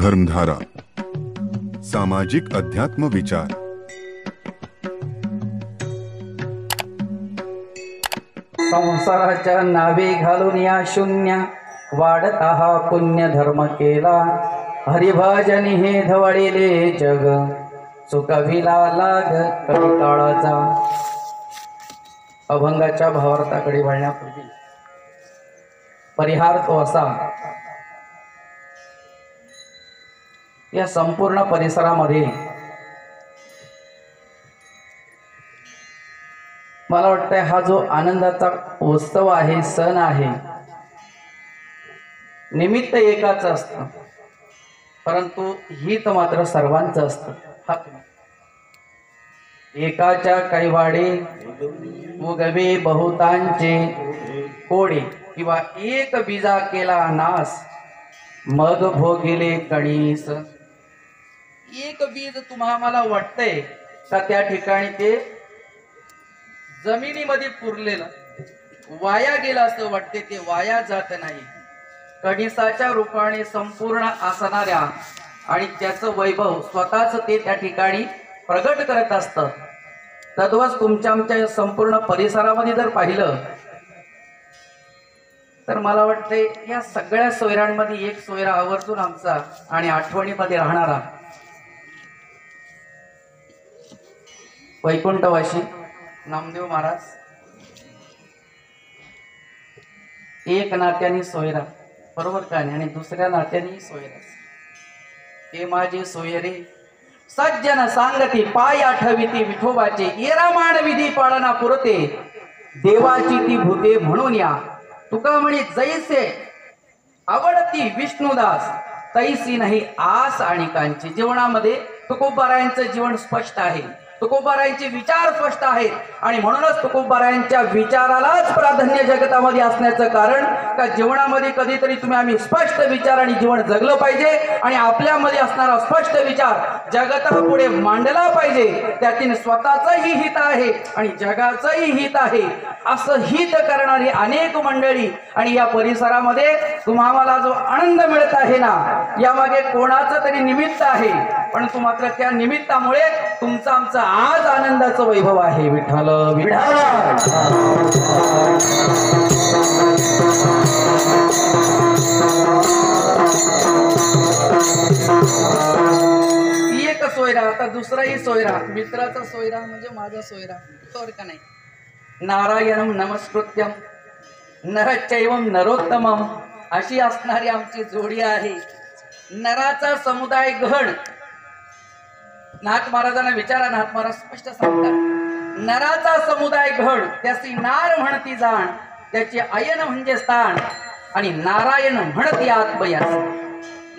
धर्मधारा सामाजिक अध्यात्म विचार। संसाराच्या नावे घालून या शून्य वाढता हा पुण्य धर्म केला। हरिभजनी हे धवळेले जग चुकविला लाग कधी काळाचा। अभंगाच्या भावार्थाकडे वळण्यापूर्वी परिहार तो असा, या संपूर्ण परिसरामध्ये मला वाटतंय हा जो आनंदाचा उत्सव आहे, सण आहे, निमित्त एकाच असतं परंतु हित मात्र सर्वांचं असतं। एकाच्या कैवाडे उगवे बहुतांचे कोडे, किंवा एक बीजा केला नास मग भोगिले कणीस। एक बीज तुम्हाला वाटतंय का त्या ठिकाणी ते जमिनीमध्ये पुरलेलं वाया गेलं असं वाटते, ते वाया जात नाही। कणीसाच्या रूपाने संपूर्ण असणाऱ्या आणि त्याचं वैभव स्वतःच ते त्या ठिकाणी प्रगट करत असतं। तद्वच तुमच्या आमच्या संपूर्ण परिसरामध्ये जर पाहिलं तर मला वाटते या सगळ्या सोयऱ्यांमध्ये एक सोयरा आवर्जून आमचा आणि आठवणीमध्ये राहणारा वैकुंठवासी नामदेव महाराज, एक नात्याने सोयरा, बरोबर का नाही, आणि दुसऱ्या नात्याने सोयरा। ते माझे सोयरे सज्जन सांगती पाय आठविती विठोबाचे, येरामाण विधी पाळना पुरते देवाची ती भूते म्हणून या। तुका म्हणे जैसे आवडती विष्णुदास तैसी नाही आस आणि कांची। जीवनामध्ये तुकोबारायांचं जीवन स्पष्ट आहे, तुकोबारायांचे विचार स्पष्ट आहेत आणि म्हणूनच तुकोबारायांच्या विचारालाच प्राधान्य जगतामध्ये असण्याचं कारण का जीवनामध्ये कधीतरी तुम्ही आम्ही स्पष्ट विचार आणि जीवन जगलं पाहिजे आणि आपल्यामध्ये असणारा स्पष्ट विचार जगतापुढे मांडला पाहिजे। त्यातील स्वतःचंही हित आहे आणि जगाचंही हित आहे असं हित करणारी अनेक मंडळी आणि या परिसरामध्ये तुम्हाला जो आनंद मिळत आहे ना, यामागे कोणाचं तरी निमित्त आहे, परंतु मात्र त्या निमित्तामुळे तुमचं आमचं आज आनंदाचं वैभव आहे। विठ्ठल विठ्ठल। एक सोयरा, आता दुसराही सोयरा, मित्राचा सोयरा म्हणजे माझा सोयरा, तर का नाही। नारायणम नमस्कृत्यम नरचैवम नरोत्तमम अशी असणारी आमची जोडी आहे। नराचा समुदाय गण, नाथ महाराजांना विचारा, नाथ महाराज स्पष्ट सांगतात, नराचा समुदाय घड त्याची नार म्हणती जाण, त्याचे अयन म्हणजे स्थान आणि नारायण म्हणती आत्मयास।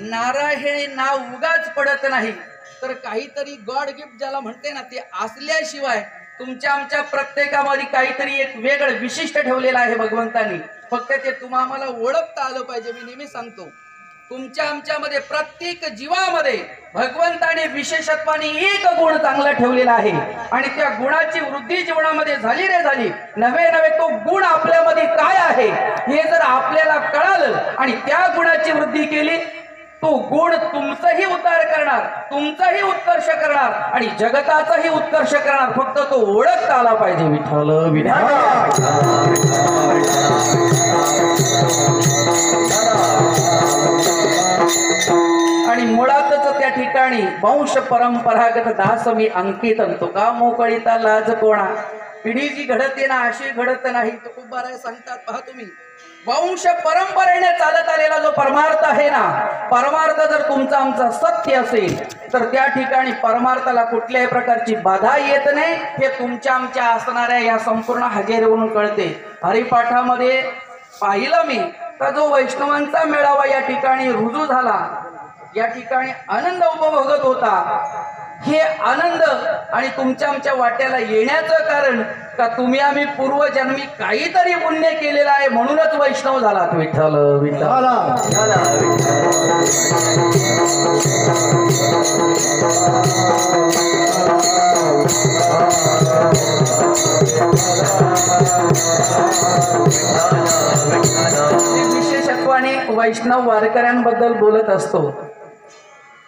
नारायण नाव उगाच पडत नाही, तर काहीतरी गॉड गिफ्ट ज्याला म्हणते ना, ते असल्याशिवाय तुमच्या आमच्या प्रत्येकामध्ये काहीतरी एक वेगळं विशिष्ट ठेवलेलं आहे भगवंतानी, फक्त ते तुम्हाला ओळखता आलं पाहिजे। मी नेहमी सांगतो, तुमच्या आमच्यामध्ये प्रत्येक जीवामध्ये भगवंताने विशेषत्वाने एक गुण चांगला ठेवलेला आहे आणि त्या गुणाची वृद्धी जीवनामध्ये झाली रे झाली, नव्हे नव्हे तो गुण आपल्यामध्ये काय आहे हे जर आपल्याला कळालं आणि त्या गुणाची वृद्धी केली, तो गुण तुमचाही उद्धार करणार, तुमचाही उत्कर्ष करणार आणि जगताचाही उत्कर्ष करणार, फक्त तो ओळखता आला पाहिजे। विठ्ठल विठ्ठल। आणि मुळातच त्या ठिकाणी वंश परंपरागत दास मी अंकित, तुका मोकळीता लाज कोणा। पिढी जी घडते ना अशी घडत नाही, तुकोबाराय सांगतात, पहा तुम्ही, वंश परंपरेने चालत आलेला जो परमार्थ आहे ना, परमार्थ जर तुमचा आमचा सत्य असेल तर त्या ठिकाणी परमार्थाला कुठल्याही प्रकारची बाधा येत नाही, हे तुमच्या आमच्या असणाऱ्या या संपूर्ण हजेरीवरून कळते। हरिपाठामध्ये पाहिलं मी तर जो वैष्णवांचा मेळावा या ठिकाणी रुजू झाला, या ठिकाणी आनंद उपभोगत होता, हे आनंद आणि तुमच्या आमच्या वाट्याला येण्याचं कारण का तुम्ही आम्ही पूर्वजन्मी काहीतरी पुण्य केलेलं आहे म्हणूनच वैष्णव झालात। विठ्ठल विठ्ठल। विशेषत्वाने वैष्णव वारकऱ्यांबद्दल बोलत असतो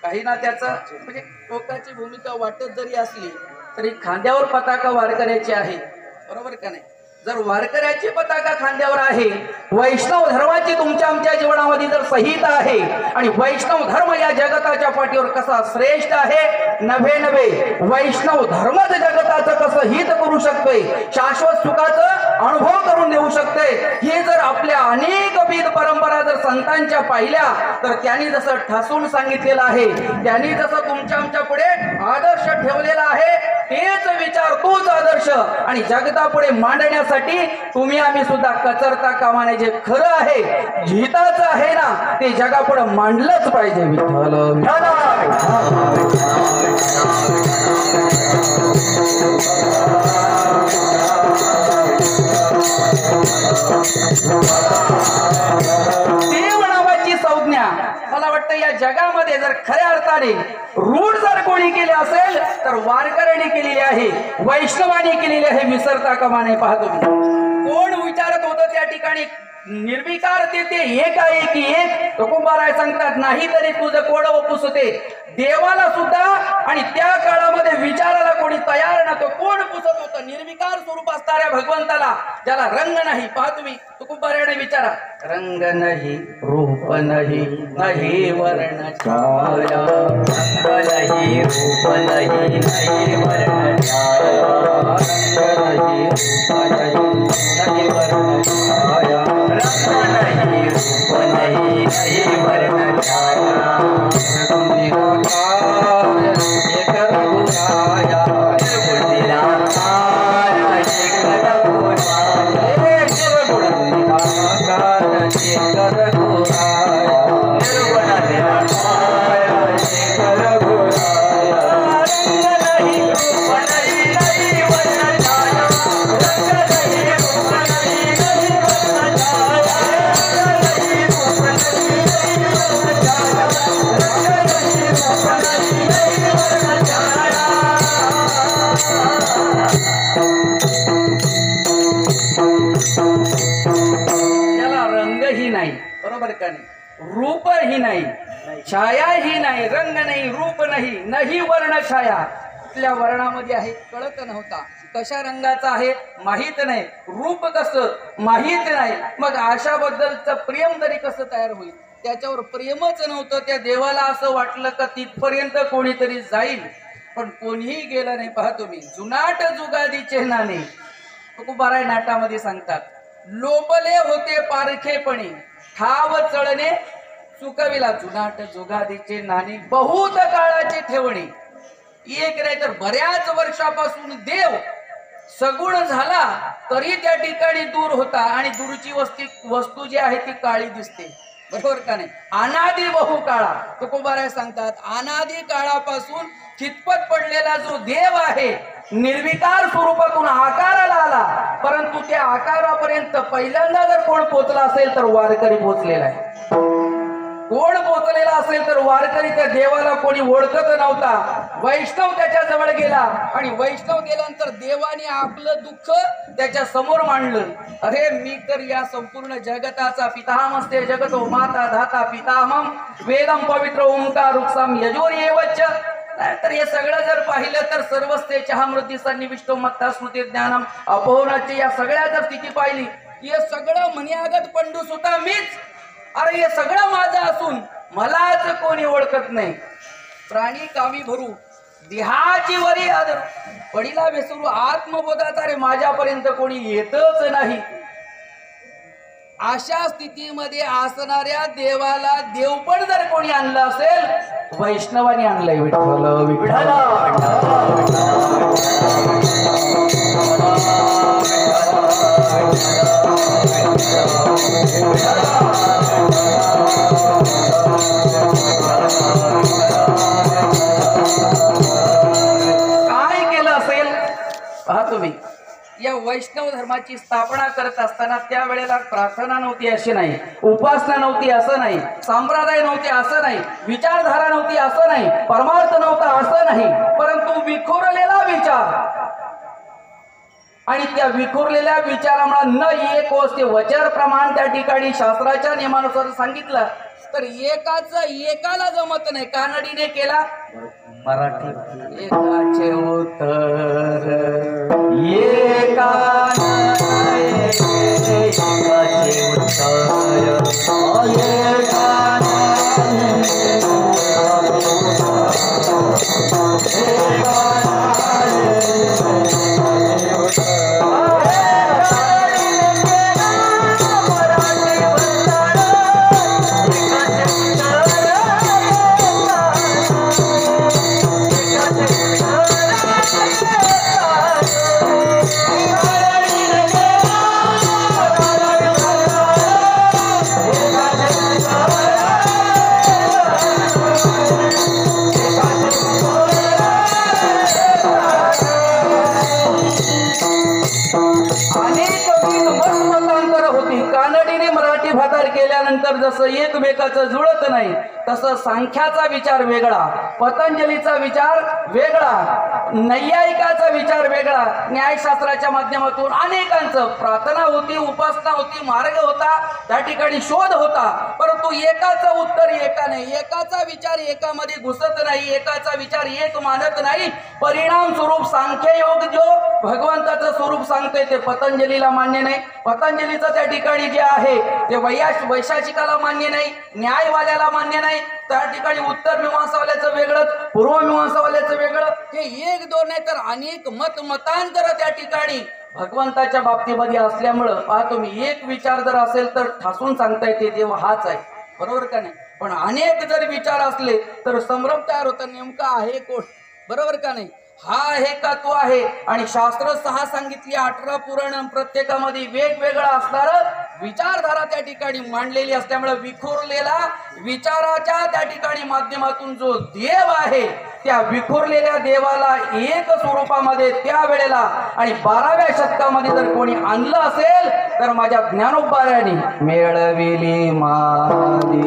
काही ना त्याचं म्हणजे टोकाची भूमिका वाटत जरी असली तरी खांद्यावर पताका वारकऱ्याची आहे, बरोबर का नाही? जर वारकऱ्याची पताका खांद्यावर आहे, वैष्णव धर्माची तुमच्या आमच्या जीवनामध्ये जर संहिता आहे आणि वैष्णव धर्म या जगताच्या पाठीवर कसा श्रेष्ठ आहे, नव्हे नव्हे वैष्णव धर्मच जगताचं कसं हित करू शकतोय, शाश्वत सुखाचं अनुभव करून देऊ शकतोय, हे जर आपल्या अनेक विध परंपरा जर संतांच्या पाहिल्या तर त्यांनी जसं ठासून सांगितलेलं आहे, त्यांनी जसं तुमच्या आमच्या पुढे आदर्श ठेवलेला आहे, तेच विचार तोच आदर्श आणि जगतापुढे मांडण्यासाठी तुम्ही आम्ही सुद्धा कचरता कामा नये. जे खरं आहे, हिताचं आहे ना, ते जगापुढे मांडलंच पाहिजे. विठ्ठल देव नावाची संज्ञा मला वाटतं या जगामध्ये जर खऱ्या अर्थाने रूढ जर कोणी केले असेल तर वारकऱ्याने केलेली आहे, वैष्णवाने केलेली आहे. विसरता कामा नये. पाहतो कोण विचारत होतं त्या ठिकाणी निर्विकार देते एक आहे की एक तुकोबाराय सांगतात, नाही तरी तुझं कोड पुसते. देवाला सुद्धा आणि त्या काळामध्ये विचाराला कोणी तयार नव्हतं. कोण पुसत होतं? निर्विकार स्वरूप असणाऱ्या भगवंताला, ज्याला रंग नाही. पहा तुम्ही तुकोबाराने विचारा, रंग नाही, रूप नाही, नाही वर्ण छाया, रंग नाही, रूप नाही, नाही वर्ण छाया, रंग नाही, रूप नाही, नाही वर्ण छाया, रंग नाही, रूप नाही, नाही वर्ण छाया, एक रघुराया, निर्गुण निराकार, एक रघुराया, निर्गुण निराकार, एक रघुराया, निर्गुण निराकार, एक रघुराया, रंग नाही, रूप नाही, नाही वर्ण छाया, रंग नाही, रूप नाही, नाही वर्ण छाया, रंग नाही, रूप नाही, नाही वर्ण छाया, रंग नाही, रूप नाही, नाही वर्ण छाया. त्याला रंगही नाही, बरोबर का नाही? रूपही नाही, छायाही नाही, रंग नाही, रूप नाही, नाही वर्ण छाया. कुठल्या वर्णामध्ये आहे कळत नव्हता, कशा रंगाचा आहे माहित नाही, रूप कसं माहित नाही. मग अशाबद्दलचं प्रेम तरी कसं तयार होईल? त्याच्यावर प्रेमच नव्हतं. त्या देवाला असं वाटलं का तिथपर्यंत कोणीतरी जाईल, पण कोणीही गेलं नाही. पहा तुम्ही, जुनाट जुगादीचे नाणे तुकोबाराय नाटामध्ये सांगतात, लोबले होते पारखेपणे, ठाव चळणे चुकविला. जुनाट जुगादीचे नाणे बहुत काळाचे ठेवणे. एक नाही तर बऱ्याच वर्षापासून देव सगुण झाला तरी त्या ठिकाणी दूर होता आणि दूरची वस्तू जी आहे ती काळी दिसते, बरोबर का नाही? अनादी बहु काळा तुकोबाराय सांगतात, अनादी काळापासून चितपत पडलेला जो देव आहे, निर्विकार स्वरूपातून आकाराला आला, परंतु त्या आकारापर्यंत पहिल्यांदा जर कोण पोचला असेल तर वारकरी पोचलेला आहे. कोण पोचलेला असेल तर वारकरी. त्या देवाला कोणी ओळखत नव्हता. वैष्णव त्याच्या जवळ गेला आणि वैष्णव गेल्यानंतर देवाने आपलं दुःख त्याच्या समोर मांडलं. अरे मी तर या संपूर्ण जगताचा पितामहस्ते जगतो माता धाता पितामहं वेदम पवित्र ओंकार वृक्षम यजुर्येवच. तर हे सगळं जर पाहिलं तर सर्वस्ते चहामृती सन्निविष्टो मत्ता स्मृती ज्ञानम अपोहनाची या सगळ्या जर स्थिती पाहिली, हे सगळं मन्यागत पंडू सुद्धा मीच. अरे हे सगळं माझं असून मलाच कोणी ओळखत नाही. प्राणी कामी भरू देहाची वरी आदर, पडीला विसरू आत्मबोधाचा रे माझ्यापर्यंत कोणी येतच नाही. अशा स्थितीमध्ये असणाऱ्या देवाला देवपण जर कोणी आणलं असेल, वैष्णवाने आणलंय. विठ्ठल विठ्ठल काय केलं असेल पहा तुम्ही. या वैष्णव धर्माची स्थापना करत असताना त्यावेळेला प्रार्थना नव्हती अशी नाही, उपासना नव्हती असं नाही, संप्रदाय नव्हते असं नाही, विचारधारा नव्हती असं नाही, परमार्थ नव्हता असं नाही, परंतु विखुरलेला विचार. आणि त्या विखुरलेल्या विचारामुळे न एक वस्ते वचर प्रमाण त्या ठिकाणी शास्त्राच्या नियमानुसार सांगितलं. तर एकाला जमत नाही. कानडीने केला मराठी एकाचे उत्तर एकाचे केल्यानंतर जसं एकमेकाचं जुळत नाही तसं सांख्याचा विचार वेगळा, पतंजलीचा विचार वेगळा, नैयायिकाचा विचार वेगळा. न्यायशास्त्राच्या माध्यमातून अनेकांचं प्रार्थना होती, उपासना होती, मार्ग होता, त्या ठिकाणी शोध होता. परंतु एकाचं उत्तर एका नाही, एकाचा विचार एकामध्ये घुसत नाही, एकाचा विचार एक मानत नाही. परिणाम स्वरूप सांख्ययोग जो भगवंताचं स्वरूप सांगतोय ते पतंजलीला मान्य नाही. पतंजलीचं त्या ठिकाणी जे आहे ते वैशाखिकाला मान्य नाही, न्यायवाल्याला मान्य नाही. त्या ठिकाणी उत्तर मीमांसावाल्याचं वेगळंच, पूर्व मीमांसावाल्याचं वेगळं. हे एक दोन नाही तर अनेक मतांतर त्या ठिकाणी भगवंताच्या बाबतीमध्ये असल्यामुळं पहा तुम्ही, एक विचार जर असेल तर ठासून सांगता येते देव हाच आहे, बरोबर का नाही. पण अनेक जर विचार असले तर संभ्रम तयार होता, नेमका आहे कोण, बरोबर का नाही. हा आहे का तो आहे. आणि शास्त्र 6 सांगितली, 18 पुराण, प्रत्येकामध्ये वेगवेगळा असणार विचारधारा त्या ठिकाणी मांडलेली असल्यामुळे विखुरलेला विचाराच्या त्या ठिकाणी माध्यमातून जो देव आहे त्या विखुरलेल्या देवाला एक स्वरूपामध्ये त्या वेळेला आणि 12व्या शतकामध्ये जर कोणी आणलं असेल तर माझ्या ज्ञानोबाऱ्याने मेळविली मादी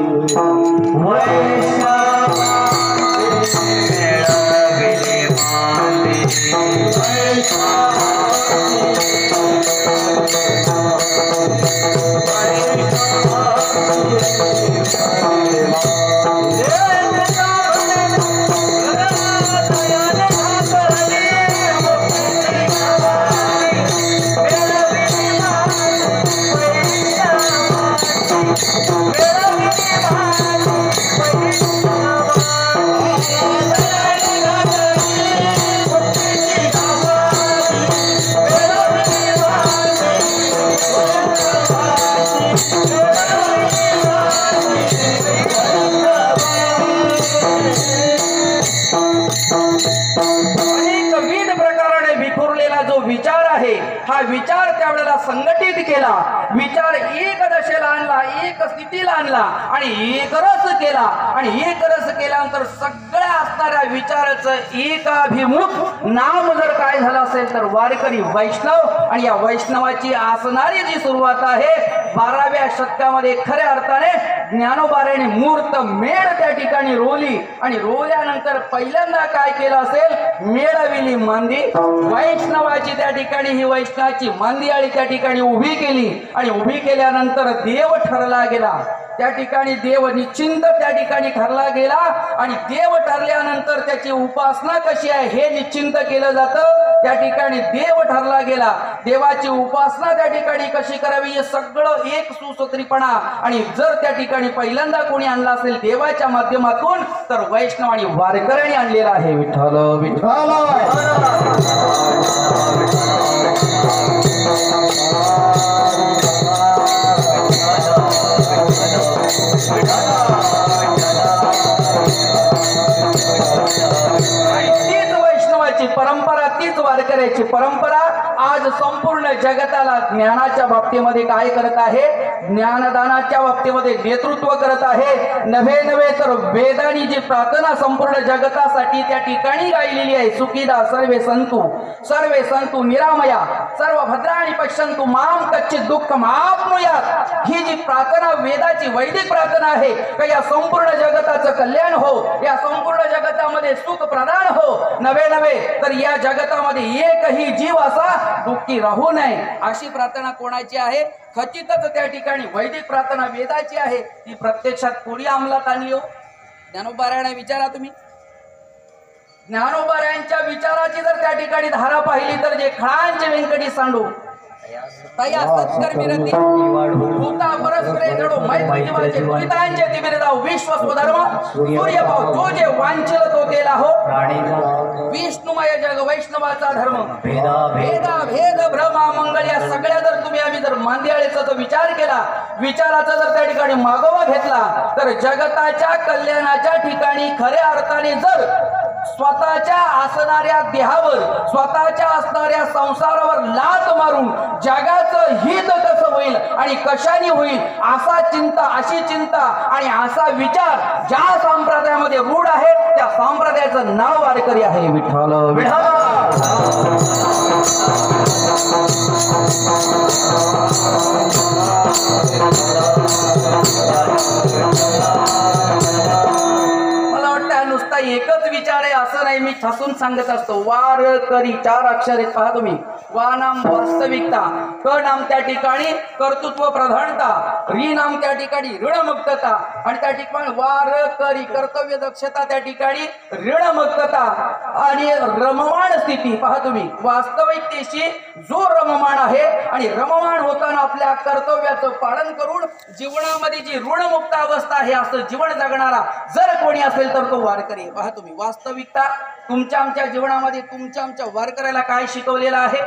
विचार आहे हा विचार त्यावेळेला संघटित केला, विचार एक दशेला आणला, एक स्थितीला आणला आणि एक रस केला. आणि एक रस केल्यानंतर सगळ्या असणाऱ्या विचाराचं एकाभिमुख नाम जर काय झालं असेल तर वारकरी वैष्णव. आणि या वैष्णवाची असणारी जी सुरुवात आहे 12व्या शतकामध्ये खऱ्या अर्थाने ज्ञानोबाऱ्याने मूर्त मेळ त्या ठिकाणी रोवली. आणि रोवल्यानंतर पहिल्यांदा काय केलं असेल, मेळविली मांदी. वैष्णवाची त्या ठिकाणी ही वैष्णवाची मांदियाळी त्या ठिकाणी उभी केली. आणि उभी केल्यानंतर देव ठरला गेला, त्या ठिकाणी देव निश्चिंत त्या ठिकाणी ठरला गेला. आणि देव ठरल्यानंतर त्याची उपासना कशी आहे हे निश्चिंत केलं जातं. त्या ठिकाणी देव ठरला गेला, देवाची उपासना त्या ठिकाणी कशी करावी हे सगळं एक सुसूत्रीपणा. आणि जर त्या ठिकाणी पहिल्यांदा कोणी आणला असेल देवाच्या माध्यमातून तर वैष्णव आणि वारकऱ्यांनी आणलेला आहे. विठ्ठल विठ्ठल. तीच वैष्णवाची परंपरा, तीच वारकऱ्याची परंपरा आज संपूर्ण जगताला ज्ञानाच्या बाबतीमध्ये काय करत आहे, ज्ञानदानाच्या बाबतीमध्ये नेतृत्व करत आहे. नव्हे नव्हे तर वेदांनी जी प्रार्थना संपूर्ण जगतासाठी त्या ठिकाणी गायलेली आहे, सुखीदा सर्वे संतु निरामया सर्व भद्राणी पश्यंतु माम कच्चित दुःख मापनुयात. ही जी प्रार्थना वेदाची वैदिक प्रार्थना आहे का या संपूर्ण जगताचं कल्याण हो, या संपूर्ण जगतामध्ये सुख प्रदान हो. नव्हे नव्हे तर या जगतामध्ये एकही जीव असा दुःखी राहू नये अशी प्रार्थना कोणाची आहे? खचितच त्या ठिकाणी वैदिक प्रार्थना वेदाची आहे. ती प्रत्यक्षात कोणी अंमलात आणली हो? ज्ञानोबारायांना विचारा तुम्ही. ज्ञानोबारायांच्या विचाराची जर त्या ठिकाणी धारा पाहिली तर जे खळांचे व्यंकटी सांडू तया सत्कर्मी रती भूता परस्परे जडो मैत्री जीवाचे दुरितांचे तिबिरदा विश्व स्वधर्म सूर्यभाव जो जे वांछल तो केला हो विष्णुमय जग वैष्णवाचा धर्म भेदा भेद भ्रमा मंगळ या सगळ्या जर तुम्ही आम्ही जर मांदियाळीचा जो विचार केला विचाराचा जर त्या ठिकाणी मागोवा घेतला तर जगताच्या कल्याणाच्या ठिकाणी खऱ्या अर्थाने जर स्वतःच्या असणाऱ्या देहावर स्वतःच्या असणाऱ्या संसारावर लात मारून जगाचं हित कसं होईल आणि कशाने होईल अशी चिंता आणि असा विचार ज्या संप्रदायामध्ये रूढ आहे त्या संप्रदायाचं नाव वारकरी आहे. विठ्ठल विठ्ठल. मला वाटतं नुसता एकच विचार आहे असं नाही. मी ठसून सांगत असतो. वारकरी 4 अक्षर आहेत पहा तुम्ही. वा नाम वास्तविकता, क नाम त्या ठिकाणी कर्तृत्व प्रधानता, री नाम त्या ठिकाणी ऋणमुक्तता आणि त्या ठिकाणी वारकरी कर्तव्य दक्षता त्या ठिकाणी ऋणमुक्तता आणि रममाण स्थिती पहा तुम्ही. वास्तविकतेशी जो रममाण आहे आणि रममाण होताना आपल्या कर्तव्याचं पालन करून जीवनामध्ये जी ऋणमुक्त अवस्था आहे असं जीवन जगणारा जर कोणी असेल तर तो वारकरी. पहा तुम्ही वास्तविकता तुमच्या आमच्या जीवनामध्ये तुमच्या आमच्या वारकऱ्याला काय शिकवलेलं आहे.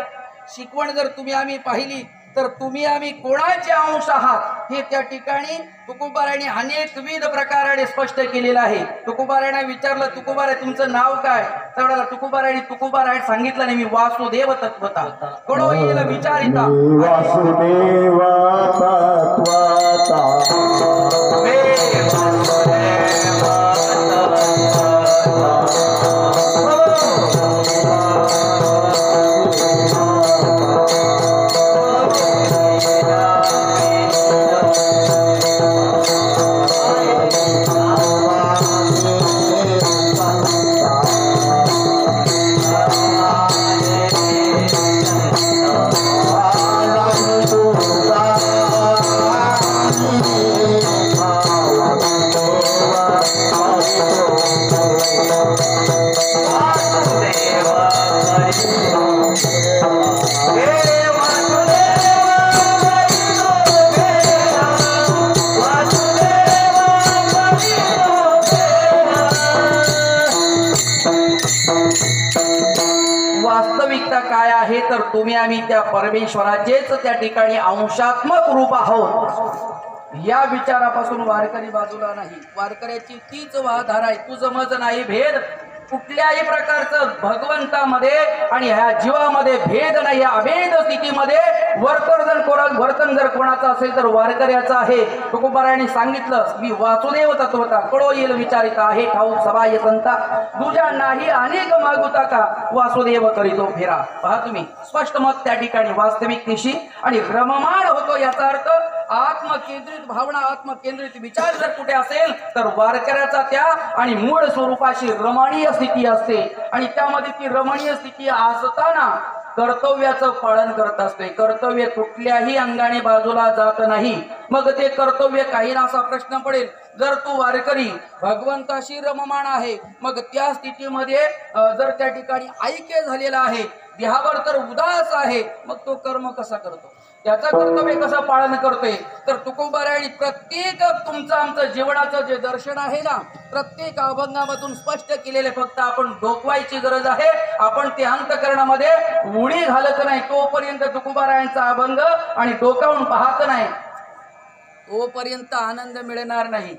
शिकवण जर तुम्ही आम्ही पाहिली तर तुम्ही आम्ही कोणाचे अंश आहात हे त्या ठिकाणी तुकोबारायांनी अनेकविध प्रकाराने स्पष्ट केलेलं आहे. तुकोबारायांना विचारलं तुकोबाराय तुमचं नाव काय तेवढ्याला तुकोबाराय सांगितलं नाही मी वासुदेव तत्वता. कोण येईल विचारिता वासुदेव वास्तविकता काय आहे तर तुम्ही आम्ही त्या परमेश्वराचेच त्या ठिकाणी अंशात्मक रूप आहोत. या विचारापासून वारकरी बाजूला नाही. वारकऱ्याची तीच वाधार आहे. तुझं मज नाही भेद कुठल्याही प्रकारचं भगवंतामध्ये आणि ह्या जीवामध्ये भेद नाही. या अभेद स्थितीमध्ये वर्तन जर कोणाचं असेल तर वारकऱ्याचं आहे. तुकोबारायांनी सांगितलं मी वासुदेव तत्वता कळो येईल विचारिता आहे ठाऊक सभा येतंता तुझ्या नाही अनेक मागुता का वासुदेव करीतो फेरा. पहा तुम्ही स्पष्ट मत त्या ठिकाणी वास्तविकतेशी आणि रममाण होतो. याचा अर्थ आत्मकेंद्रित भावना आत्मकेंद्रित विचार जर कुठे असेल तर वारकऱ्याचा त्या आणि मूळ स्वरूपाशी रमणीय स्थिती असते आणि त्यामध्ये ती रमणीय स्थिती असताना कर्तव्याचं पालन करत असते. कर्तव्य कुठल्याही अंगाने बाजूला जात नाही. मग ते कर्तव्य काही ना असा प्रश्न पडेल जर तू वारकरी भगवंताशी रममाण आहे मग त्या स्थितीमध्ये जर त्या ठिकाणी ऐक्य झालेला आहे देहावर तर उदास आहे मग तो कर्म कसा करतो त्याचं कर्तव्य कसं पालन करतोय. तर तुकोबारायांनी प्रत्येक तुमचं आमचं जीवनाचं जे दर्शन आहे ना प्रत्येक अभंगामधून स्पष्ट केलेले फक्त आपण डोकवायची गरज आहे. आपण ते अंतकरणामध्ये उडी घालत नाही तोपर्यंत तुकोबारायांचा अभंग आणि डोकावून पाहत नाही तोपर्यंत आनंद मिळणार नाही.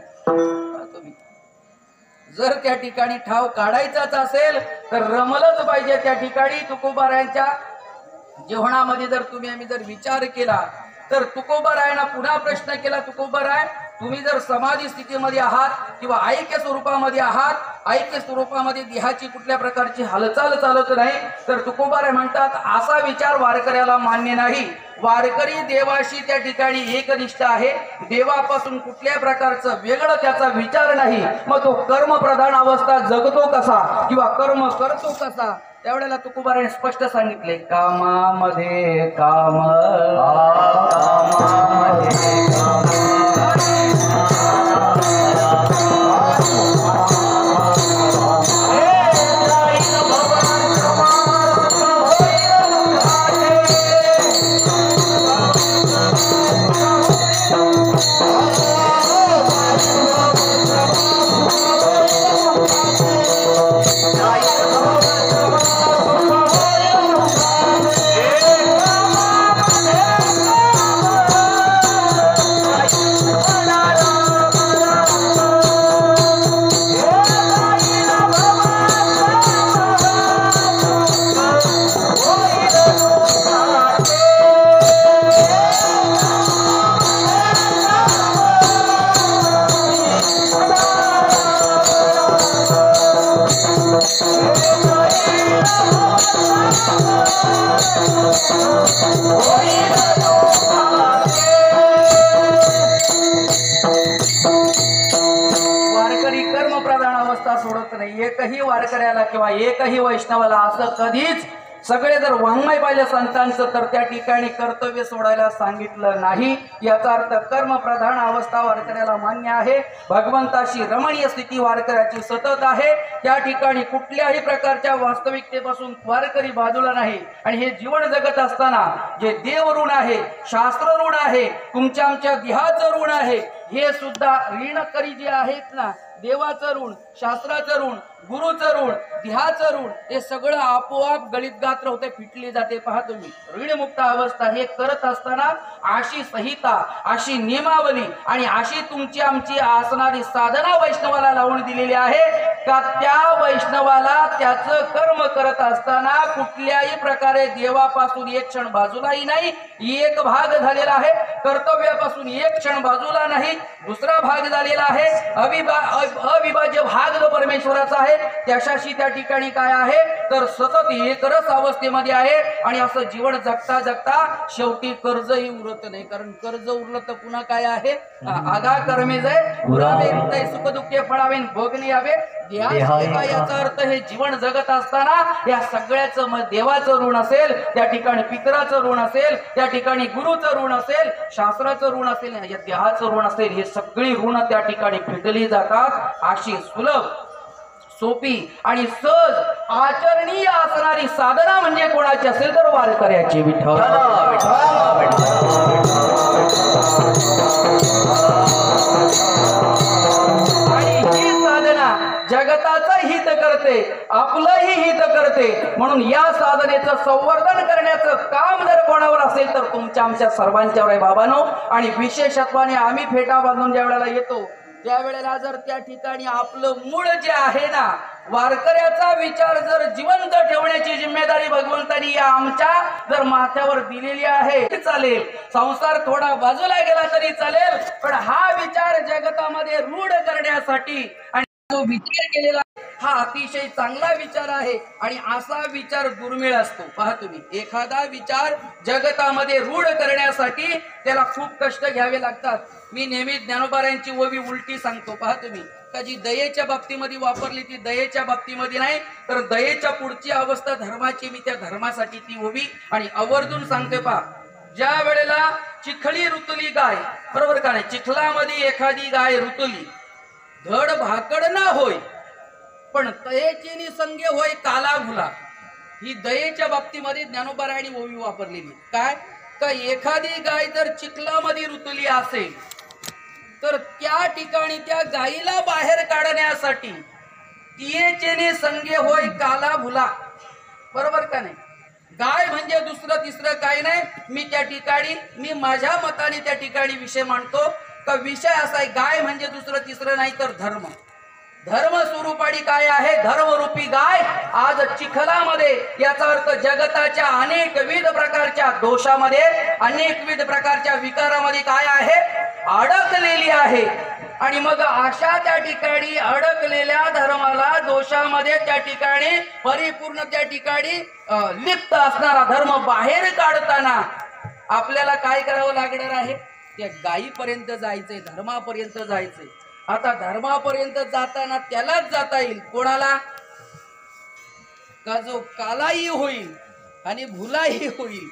जर त्या ठिकाणी ठाव काढायचाच असेल तर रमलच पाहिजे. त्या ठिकाणी तुकोबारायांच्या जीवनामध्ये जर तुम्ही आम्ही जर विचार केला तर तुकोबारायांना पुन्हा प्रश्न केला तुकोबाराय तुम्ही जर समाधी स्थितीमध्ये आहात किंवा ऐक्य स्वरूपामध्ये आहात ऐक्य स्वरूपामध्ये देहाची कुठल्या प्रकारची हालचाल चालत नाही तर तुकोबाराय म्हणतात असा विचार वारकऱ्याला मान्य नाही. वारकरी देवाशी त्या ठिकाणी एकनिष्ठ आहे. देवापासून कुठल्या प्रकारचं वेगळं त्याचा विचार नाही. मग तो कर्मप्रधान अवस्था जगतो कसा किंवा कर्म करतो कसा त्यावेळेला तुकोबाराने स्पष्ट सांगितले, कामामध्ये काम, कामामध्ये काम, वारकरी कर्मप्रधान अवस्था सोडत नाही. एकही वारकऱ्याला किंवा एकही वैष्णवाला असं कधीच सगळे जर वाङ्मय पाहिलं संतांचं तर त्या ठिकाणी कर्तव्य सोडायला सांगितलं नाही. याचा अर्थ कर्मप्रधान अवस्था वारकऱ्याला मान्य आहे. भगवंताशी रमणीय स्थिती वारकऱ्याची सतत आहे. त्या ठिकाणी कुठल्याही प्रकारच्या वास्तविकतेपासून वारकरी बाजूला नाही. आणि हे जीवन जगत असताना जे देव ऋण आहे, शास्त्र ऋण आहे, तुमच्या आमच्या देहाचं ऋण आहे, हे सुद्धा ऋणकरी जे आहेत ना, देवाचं ऋण, शास्त्राचं ऋण, गुरुचं ऋण, देहाचं ऋण, हे सगळं आपोआप गळीत गात्र होते, फिटली जाते. पहा तुम्ही, ऋणमुक्त अवस्था हे करत असताना अशी संहिता, अशी नियमावली आणि अशी तुमची आमची असणारी साधना वैष्णवाला लावून दिलेली आहे का त्या वैष्णवाला त्याचं कर्म करत असताना कुठल्याही प्रकारे देवापासून एक क्षण बाजूलाही नाही. एक भाग झालेला आहे, कर्तव्यापासून एक क्षण बाजूला नाही. दुसरा भाग झालेला आहे अविभाज्य भाग जो परमेश्वराचा आहे त्याच्याशी त्या ठिकाणी काय आहे तर सतत एकरस अवस्थेमध्ये आहे. आणि असं जीवन जगता जगता शेवटी कर्जही उरत नाही. कारण कर्ज उरलं तर पुन्हा काय आहे, आगा कर्मे जय पुरावे सुख दुःखे फळावे भोगणे यावे याचा अर्थ हे जीवन जगत असताना या सगळ्याचं मग देवाचं ऋण असेल, त्या ठिकाणी पितराचं ऋण असेल, त्या ठिकाणी गुरुचं ऋण असेल, शास्त्राचं ऋण असेल, या देहाचं ऋण असेल, हे सगळी ऋण त्या ठिकाणी फेडली जातात. अशी सुलभ, सोपी आणि सहज आचरणीय असणारी साधना म्हणजे कोणाची असेल तर वारकऱ्याची. विठ्ठल आणि ही साधना जगताचं हित करते, आपलंही हित करते. म्हणून या साधनेचं संवर्धन करण्याचं काम जर कोणावर असेल तर तुमच्या आमच्या सर्वांच्यावर आहे बाबांनो. आणि विशेषत्वाने आम्ही फेटा बांधून ज्या वेळेला येतो त्यावेळेला जर त्या ठिकाणी आपलं मूळ जे आहे ना, वारकऱ्याचा विचार जर जिवंत ठेवण्याची जिम्मेदारी भगवंतानी या आमच्या जर माथ्यावर दिलेली आहे, चालेल. संसार थोडा बाजूला गेला तरी चालेल, पण हा विचार जगतामध्ये रूढ करण्यासाठी आणि तो विचार केलेला हा अतिशय चांगला विचार आहे. आणि असा विचार दुर्मिळ असतो. पहा तुम्ही, एखादा विचार जगतामध्ये रूढ करण्यासाठी त्याला खूप कष्ट घ्यावे लागतात. मी नेहमी ज्ञानोबारायांची ओवी उलटी सांगतो. पहा तुम्ही, का जी दयेच्या बाबतीमध्ये वापरली ती दयेच्या बाबतीमध्ये नाही, तर दयेच्या पुढची अवस्था धर्माची. मी त्या धर्मासाठी ती ओवी आणि आवर्जून सांगते. पहा, ज्या वेळेला चिखली रुतली गाय, बरोबर का नाही, चिखलामध्ये एखादी गाय रुतली, धड भाकड ना होय पण दयेची संगे होय काला भुला, ही दयेच्या बाबतीमध्ये ज्ञानोबारायांनी ओवी वापरलेली. काय का एखादी गाय जर चिखलामध्ये रुतली असेल तर त्या ठिकाणी त्या गायीला बाहेर काढण्यासाठी तियेचेने संगे होय काला भुला, बरोबर का नाही. गाय म्हणजे दुसरं तिसरं काय नाही. मी माझ्या मताने त्या ठिकाणी विषय मांडतो का विषय असा आहे, गाय म्हणजे दुसरं तिसरं नाही तर धर्म. धर्म स्वरूपाडी काय आहे, धर्मरूपी गाय आज चिखलामध्ये, याचा अर्थ जगताच्या अनेकविध प्रकारच्या दोषामध्ये, अनेकविध प्रकारच्या विकारामध्ये काय आहे, अडकलेली आहे. आणि मग अशा त्या ठिकाणी अडकलेल्या धर्माला, दोषामध्ये त्या ठिकाणी परिपूर्ण त्या ठिकाणी लिप्त असणारा धर्म बाहेर काढताना आपल्याला काय करावं लागणार आहे, त्या गायीपर्यंत जायचंय, धर्मापर्यंत जायचंय. आता धर्मापर्यंत जाताना त्यालाच जाता येईल, कोणाला, का जो कालाही होईल आणि भुलाही होईल.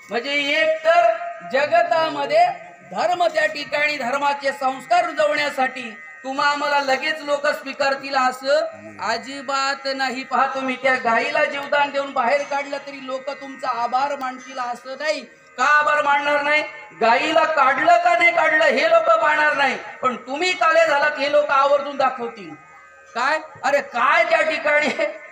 म्हणजे एक तर जगतामध्ये धर्म, त्या ठिकाणी धर्माचे संस्कार रुजवण्यासाठी तुम्हा आम्हाला लगेच लोक स्वीकारतील असं अजिबात नाही. पहा, तुम्ही त्या गाईला जीवदान देऊन बाहेर काढलं तरी लोक तुमचा आभार मानतील असं नाही. का आभार मानणार नाही? गाईला काढलं का नाही काढलं हे लोक पाहणार नाही, पण तुम्ही काले झालात हे लोक आवर्जून दाखवतील. काय अरे काय त्या ठिकाणी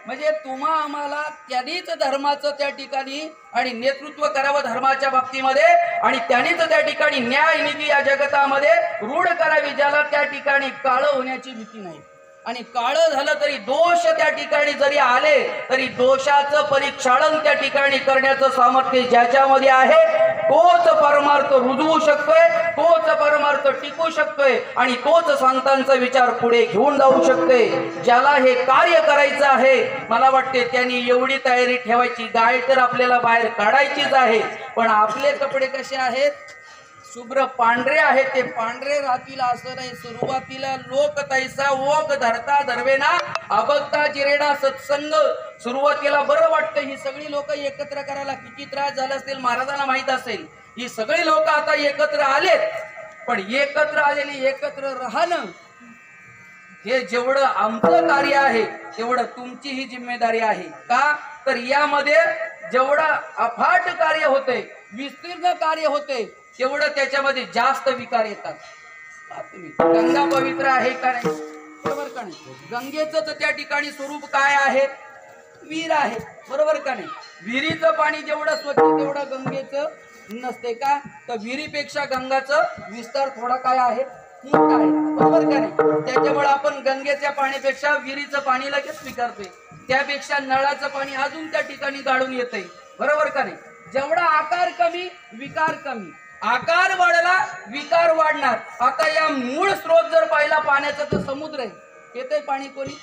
म्हणजे तुम्हा आम्हाला त्यांनीच धर्माचं त्या ठिकाणी आणि नेतृत्व करावं धर्माच्या बाबतीमध्ये, आणि त्यांनीच त्या ठिकाणी न्याय नीती या जगतामध्ये रूढ करावी, ज्याला त्या ठिकाणी काळं होण्याची भीती नाही. आणि काळं झालं तरी दोष त्या ठिकाणी जरी आले तरी दोषाचं परिक्षालन त्या ठिकाणी करण्याचं सामर्थ्य ज्याच्यामध्ये आहे तोच परमार्थ रुजवू शकतोय, तोच परमार्थ टिकू शकतोय, आणि तोच संतांचा विचार पुढे घेऊन जाऊ शकतोय. ज्याला हे कार्य करायचं आहे मला वाटते त्यांनी एवढी तयारी ठेवायची. गाय तर आपल्याला बाहेर काढायचीच आहे, पण आपले कपडे कसे आहेत? शुभ्र पांढरे आहेत. ते पांढरे राहतील असं नाही. सुरुवातीला लोक तैसा ओक धरता धरवेना अबगता जिरेना सत्संग. सुरुवातीला बरं वाटतं. ही सगळी लोक एकत्र करायला किती त्रास झाला असेल महाराजांना माहित असेल. ही सगळी लोक आता एकत्र आलेत, पण एकत्र आलेली एकत्र राहणं हे जेवढं आमचं कार्य आहे तेवढं तुमची ही जिम्मेदारी आहे. का तर यामध्ये जेवढं अफाट कार्य होते, विस्तीर्ण कार्य होते, तेवढं त्याच्यामध्ये जास्त विकार येतात. गंगा पवित्र आहे का नाही? बरोबर का नाही? गंगेचं तर त्या ठिकाणी स्वरूप काय आहे? विहीर आहे. बरोबर का नाही? विहिरीचं पाणी जेवढं स्वच्छ तेवढं गंगेचं नसते. का तर विहिरीपेक्षा गंगाचं विस्तार थोडा काय आहे? मोठा आहे. बरोबर का नाही? त्याच्यामुळे आपण गंगेच्या पाण्यापेक्षा विहिरीचं पाणी लगेच स्वीकारतोय. त्यापेक्षा नळाचं पाणी अजून त्या ठिकाणी गाळून येतंय. बरोबर का नाही? जेवढा आकार कमी विकार कमी. आकार वाढला विकार वाढणार. आता या मूळ स्रोत जर पाहिला पाण्याचा तर समुद्र आहे. येतंय पाणी कोणी?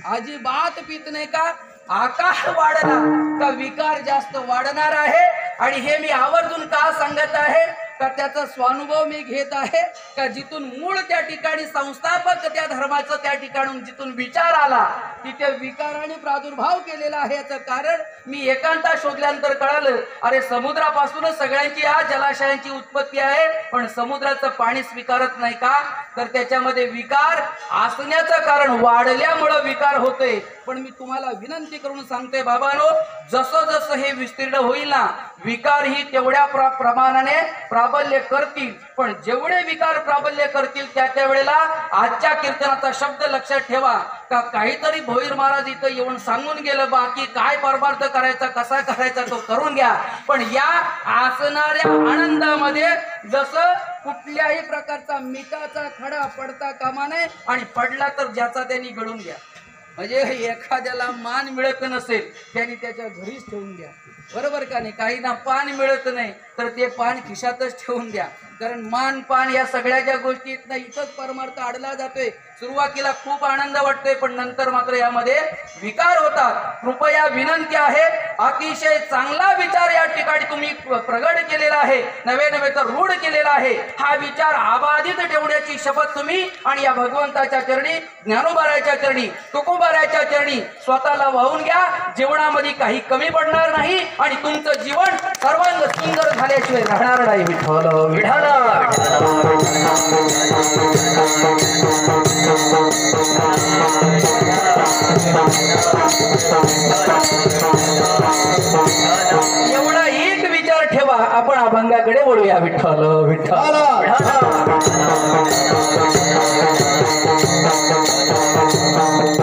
अजिबात पित नाही. का आकार वाढला का विकार जास्त वाढणार आहे. आणि हे मी आवर्जून का सांगत आहे का त्याचा स्वानुभव मी घेत आहे. का जिथून मूळ त्या ठिकाणी संस्थापक त्या धर्माचं त्या ठिकाणून जिथून विचार आला तिथे विकाराने प्रादुर्भाव केलेला आहे. याचं कारण मी एकांता शोधल्यानंतर कळालं, अरे समुद्रापासूनच सगळ्यांची या जलाशयांची उत्पत्ती आहे, पण समुद्राचं पाणी स्वीकारत नाही. का तर त्याच्यामध्ये विकार असण्याचं कारण वाढल्यामुळं विकार होते. पण मी तुम्हाला विनंती करून सांगते बाबांनो, जसं जसं हे विस्तीर्ण होईल ना विकार ही तेवढ्या प्रमाणाने प्राबल्य करतील. पण जेवढे विकार प्राबल्य करतील त्या वेळेला आजच्या कीर्तनाचा शब्द लक्षात ठेवा का काहीतरी भोईर महाराज इथं येऊन सांगून गेलं, बाकी काय परमार्थ करायचा कसा करायचा तो करून घ्या. पण या असणाऱ्या आनंदामध्ये जसं कुठल्याही प्रकारचा मिठाचा खडा पडता कामा नये, आणि पडला तर ज्याचा त्यांनी गळून घ्या. म्हणजे एखाद्याला मान मिळत नसेल त्यांनी त्याच्या घरीच ठेवून द्या. बरोबर का नाही? काहींना पान मिळत नाही तर ते पान खिशातच ठेवून द्या. कारण मान पान या सगळ्या ज्या गोष्टी आहेत ना इथंच परमार्थ अडला जातोय. सुरुवातीला खूप आनंद वाटतोय, पण नंतर मात्र यामध्ये विकार होतात. कृपया विनंती आहे, अतिशय चांगला विचार या ठिकाणी तुम्ही प्रगट केलेला आहे, नव्हे नव्हे तर रूढ केलेला आहे. हा विचार अबाधित ठेवण्याची शपथ तुम्ही आणि या भगवंताच्या चरणी, ज्ञानोबाराच्या चरणी, तुकोबाराच्या चरणी स्वतःला वाहून घ्या. जीवनामध्ये काही कमी पडणार नाही आणि तुमचं जीवन सर्वांग सुंदर झाल्याशिवाय राहणार नाही. विठ्ठल विठ्ठल. एवढा एक विचार ठेवा. आपण अभंगाकडे वळूया. विठ्ठल विठ्ठल.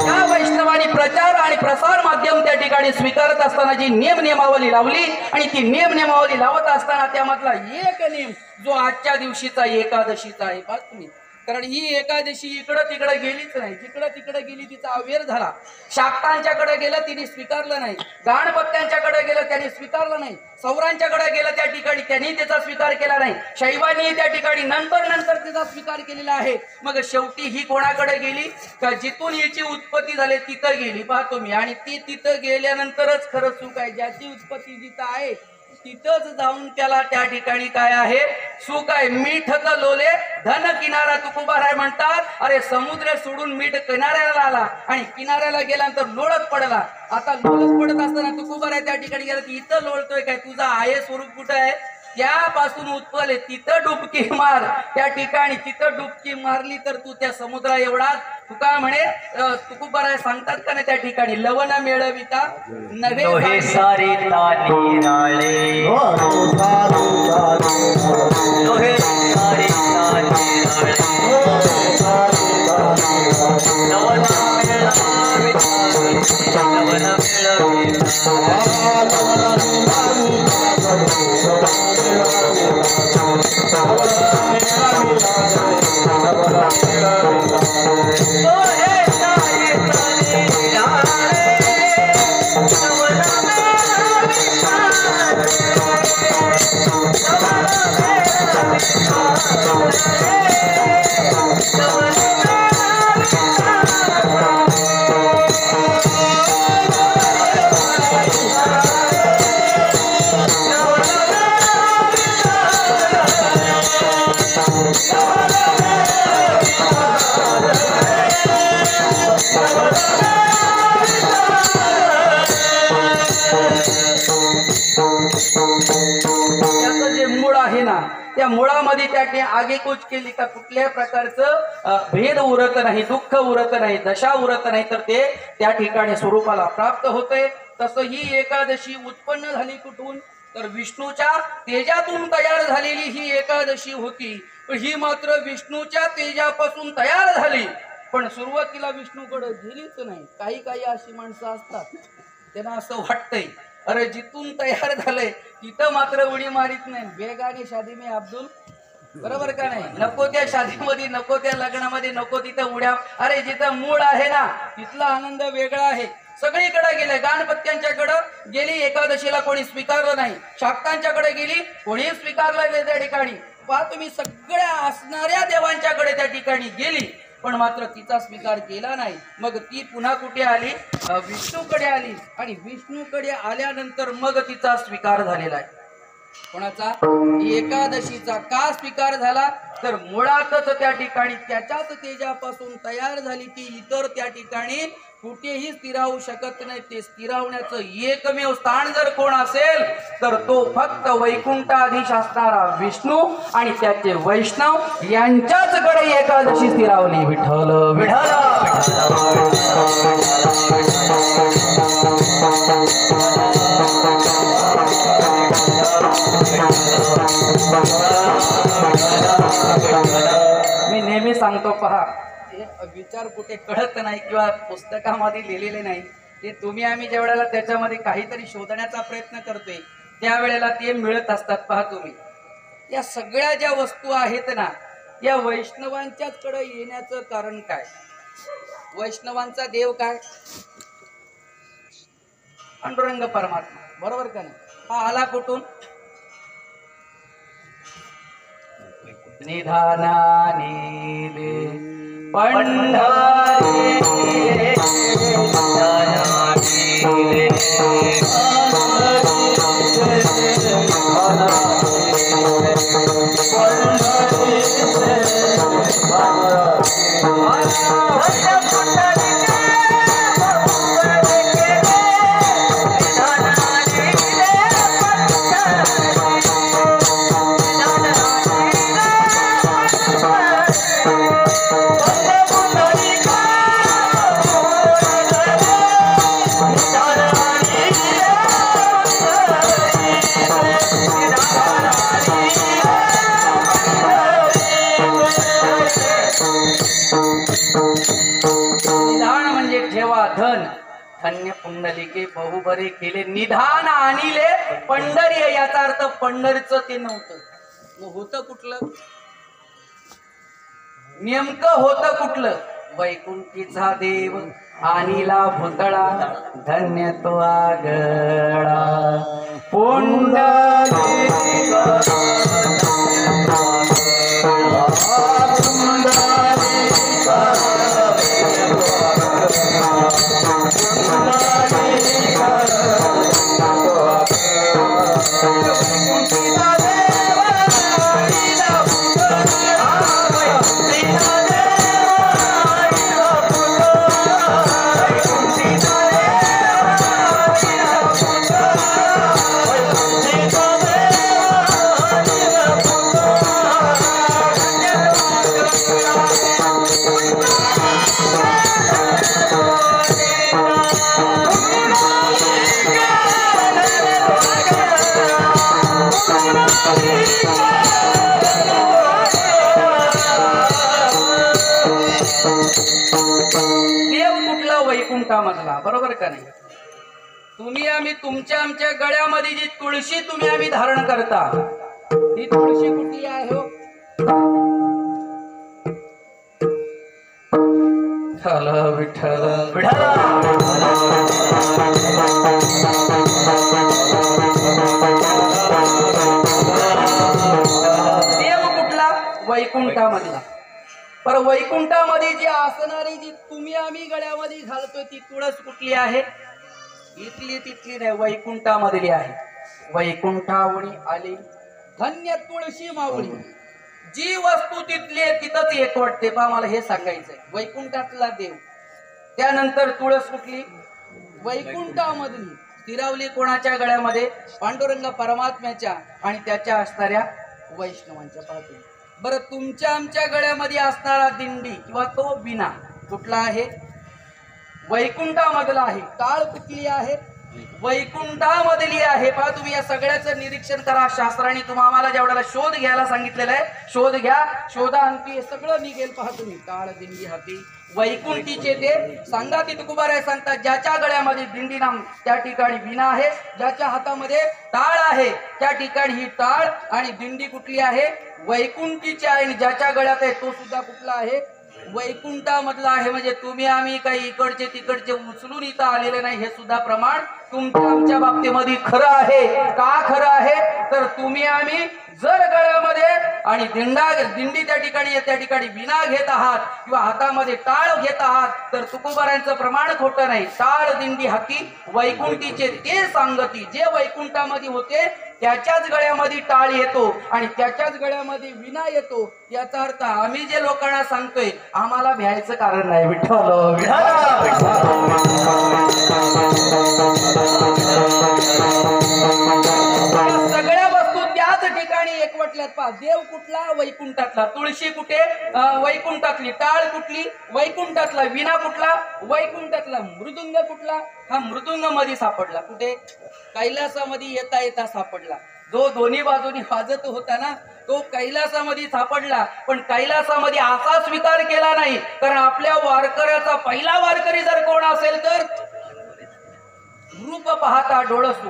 या वैष्णवानी प्रचार आणि प्रसार माध्यम त्या ठिकाणी स्वीकारत असताना जी नियम नियमावली लावली आणि ती नियम नियमावली लावत असताना त्यामधला एक नियम जो आजच्या दिवशीचा एकादशीचा आहे. पाच तुम्ही, कारण ही एकादशी इकडं तिकडं गेलीच नाही. जिकडं तिकडं गेली तिचा अवेर झाला. शाक्तांच्याकडे गेलं तिने स्वीकारलं नाही, गाणपत्यांच्याकडे गेलं त्यांनी स्वीकारलं नाही, सौरांच्याकडे गेलं त्या ठिकाणी त्यांनी त्याचा स्वीकार केला नाही, शैवांनी त्या ठिकाणी नंतर नंतर त्याचा स्वीकार केलेला आहे. मग शेवटी ही कोणाकडे गेली का जिथून हिची उत्पत्ती झाली तिथं गेली. पाहतो मी, आणि ती तिथं गेल्यानंतरच खरं सुख आहे. ज्याची उत्पत्ती जिथं आहे तिथंच जाऊन त्याला त्या ठिकाणी काय आहे सुख आहे. मीठ तर लोले धन किनारा तुकोबाराय म्हणतात. अरे समुद्र सोडून मीठ किनाऱ्याला आला आणि किनाऱ्याला गेल्यानंतर लोळत पडला. आता लोळत पडत असताना तुकोबाराय त्या ठिकाणी गेला की इथं लोळतोय काय, तुझा आहे स्वरूप कुठं आहे, त्यापासून उत्पल आहे, तिथं डुबकी मार. त्या ठिकाणी तिथं डुबकी मारली तर तू त्या समुद्रा एवढाच. तुका म्हणे तुकोबाराय सांगतात का नाही त्या ठिकाणी, लवण मिळविता नव्हे सारी तानी राळे लोहे सारी तानी त्याचं जे मूळ आहे ना, त्या मुळामध्ये त्याने आगेकूच केली का कुठल्याही प्रकारचं भेद उरत नाही, दुःख उरत नाही, दशा उरत नाही, तर ते त्या ठिकाणी स्वरूपाला प्राप्त होते. तसं ही एकादशी उत्पन्न झाली कुठून, तर विष्णूच्या तेजातून तयार झालेली ही एकादशी होती. पण ही मात्र विष्णूच्या तेजापासून तयार झाली, पण सुरुवातीला विष्णूकडे गेलीच नाही. काही काही अशी माणसं असतात, त्यांना असं वाटतंय अरे जिथून तयार झालंय तिथं मात्र उडी मारित नाही. बेगाने शादी में अब्दुल, बरोबर का नाही, नको त्या शादीमध्ये, नको त्या लग्नामध्ये, नको तिथं उड्या. अरे जिथं मूळ आहे ना तिथला आनंद वेगळा आहे. सगळीकडे गेले, गणपत्यांच्याकडे गेली, एकादशीला कोणी स्वीकारलं नाही. शाक्तांच्याकडे गेली, कोणी स्वीकारलं नाही. त्या ठिकाणी पहा तुम्ही, सगळ्या असणाऱ्या देवांच्याकडे त्या ठिकाणी गेली, पण मात्र तिचा स्वीकार केला नाही. मग ती पुन्हा कुठे आली, विष्णूकडे आली, आणि विष्णूकडे आल्यानंतर मग तिचा स्वीकार झालेला आहे. कोणाचा, एकादशीचा. का स्वीकार झाला, तर मुळातच त्या ठिकाणी त्याच्याच तेजापासून तयार झाली ती, इतर त्या ठिकाणी कुठेही स्थिरावू शकत नाही. ते स्थिरावण्याचं एकमेव स्थान जर कोण असेल तर तो फक्त वैकुंठाधीश असणारा विष्णू आणि त्याचे वैष्णव यांच्याचकडे एकादशी स्थिरावली. विठ्ठल विठ्ठल मी नेहमी सांगतो, पहा विचार कुठे कळत नाही किंवा पुस्तकामध्ये लिहिलेले नाही, ते तुम्ही आम्ही ज्या वेळेला त्याच्यामध्ये काहीतरी शोधण्याचा प्रयत्न करतोय त्यावेळेला ते मिळत असतात. पहा तुम्ही, या सगळ्या ज्या वस्तू आहेत ना, या वैष्णवांच्याच कडे येण्याचं कारण काय, वैष्णवांचा देव काय, पांडुरंग परमात्मा, बरोबर का नाही. हा आला कुठून, निधानाने पंढरी निधान म्हणजे ठेवा धन, धन्य पुंडलिके बहुबरे केले, निधान आणिले पंढरी. याचा अर्थ पंढरीचं ते नव्हतं, मग होतं कुठलं, नेमकं होतं कुठलं, वैकुंठीचा देव आणिला भुतळा, धन्य तो आगळा पुंडलिक देव कुठला? वैकुंठामधला. बरोबर का नाही? तुम्ही आम्ही तुमच्या आमच्या गळ्यामध्ये जी तुळशी तुम्ही आम्ही धारण करता, ही तुळशी कुठली आहे हो? विठ्ठल विठ्ठल. देव कुठला? वैकुंठामधला. पर वैकुंठामध्ये जी असणारी जी तुम्ही आम्ही गळ्यामध्ये घालतोय ती तुळस कुठली आहे? इथली तिथली नाही, वैकुंठामधली आहे. वैकुंठावळी आली धन्य तुळशी मावळी. जी वस्तू तिथली आहे तिथंच एक वाटते. पहा मला हे सांगायचंय. वैकुंठातला देव, त्यानंतर तुळस कुठली? वैकुंठामधली. स्थिरावली कोणाच्या गळ्यामध्ये? पांडुरंग परमात्म्याच्या आणि त्याच्या असणाऱ्या वैष्णवांच्या. पाहतो बरं, तुमच्या आमच्या गळ्यामध्ये असणारा दिंडी किंवा तो बिना कुठला आहे? वैकुंठामधला आहे. टाळ कुठली आहे? वैकुंठामधली आहे. पहा तुम्ही या सगळ्याचं निरीक्षण करा. शास्त्राने आम्हाला जेवढ्याला शोध घ्यायला सांगितलेलं आहे, शोध घ्या. शोधांती हे सगळं निघेल. पहा तुम्ही, टाळ दिंडी हाती वैकुंठीचे ते सांगा. ती तुकोबाराय सांगतात, ज्याच्या गळ्यामध्ये दिंडी नाम त्या ठिकाणी विना आहे, ज्याच्या हातामध्ये टाळ आहे त्या ठिकाणी ही टाळ आणि दिंडी कुठली आहे? वैकुंठीची आहे. आणि ज्याच्या गळ्यात आहे तो सुद्धा कुठला आहे? वैकुंठामधला आहे. म्हणजे तुम्ही आम्ही काही इकडचे तिकडचे उचलून इथं आलेले नाही. हे सुद्धा प्रमाण तुमच्या आमच्या बाबतीमध्ये खरं आहे. का खरं आहे? तर तुम्ही आम्ही जर गळ्यामध्ये आणि दिंडी त्या ठिकाणी विना घेत आहात किंवा हातामध्ये टाळ घेत आहात, तर तुकोबारांचं प्रमाण खोटं नाही. टाळ दिंडी हाती वैकुंठीचे ते सांगती. जे वैकुंठामध्ये होते त्याच्याच गळ्यामध्ये टाळ येतो आणि त्याच्याच गळ्यामध्ये विना येतो. याचा अर्थ आम्ही जे लोकांना सांगतोय आम्हाला भ्यायचं कारण नाही. विठ्ठल सगळ्या वस्तू त्याच ठिकाणी एकवटल्यात. पहा, देव कुठला? वैकुंठातला. तुळशी कुठे? वैकुंठातली. टाळ कुठली? वैकुंठातला. विना कुठला? वैकुंठातला. मृदुंग कुठला? हा मृदुंग मध्ये सापडला. कुठे? कैलासामध्ये येता येता सापडला. जो दोन्ही बाजूनी वाजत होता ना, तो कैलासामध्ये सापडला. पण कैलासामध्ये असा स्वीकार केला नाही, कारण आपल्या वारकऱ्याचा पहिला वारकरी जर कोण असेल तर रूप पाहता डोळसू.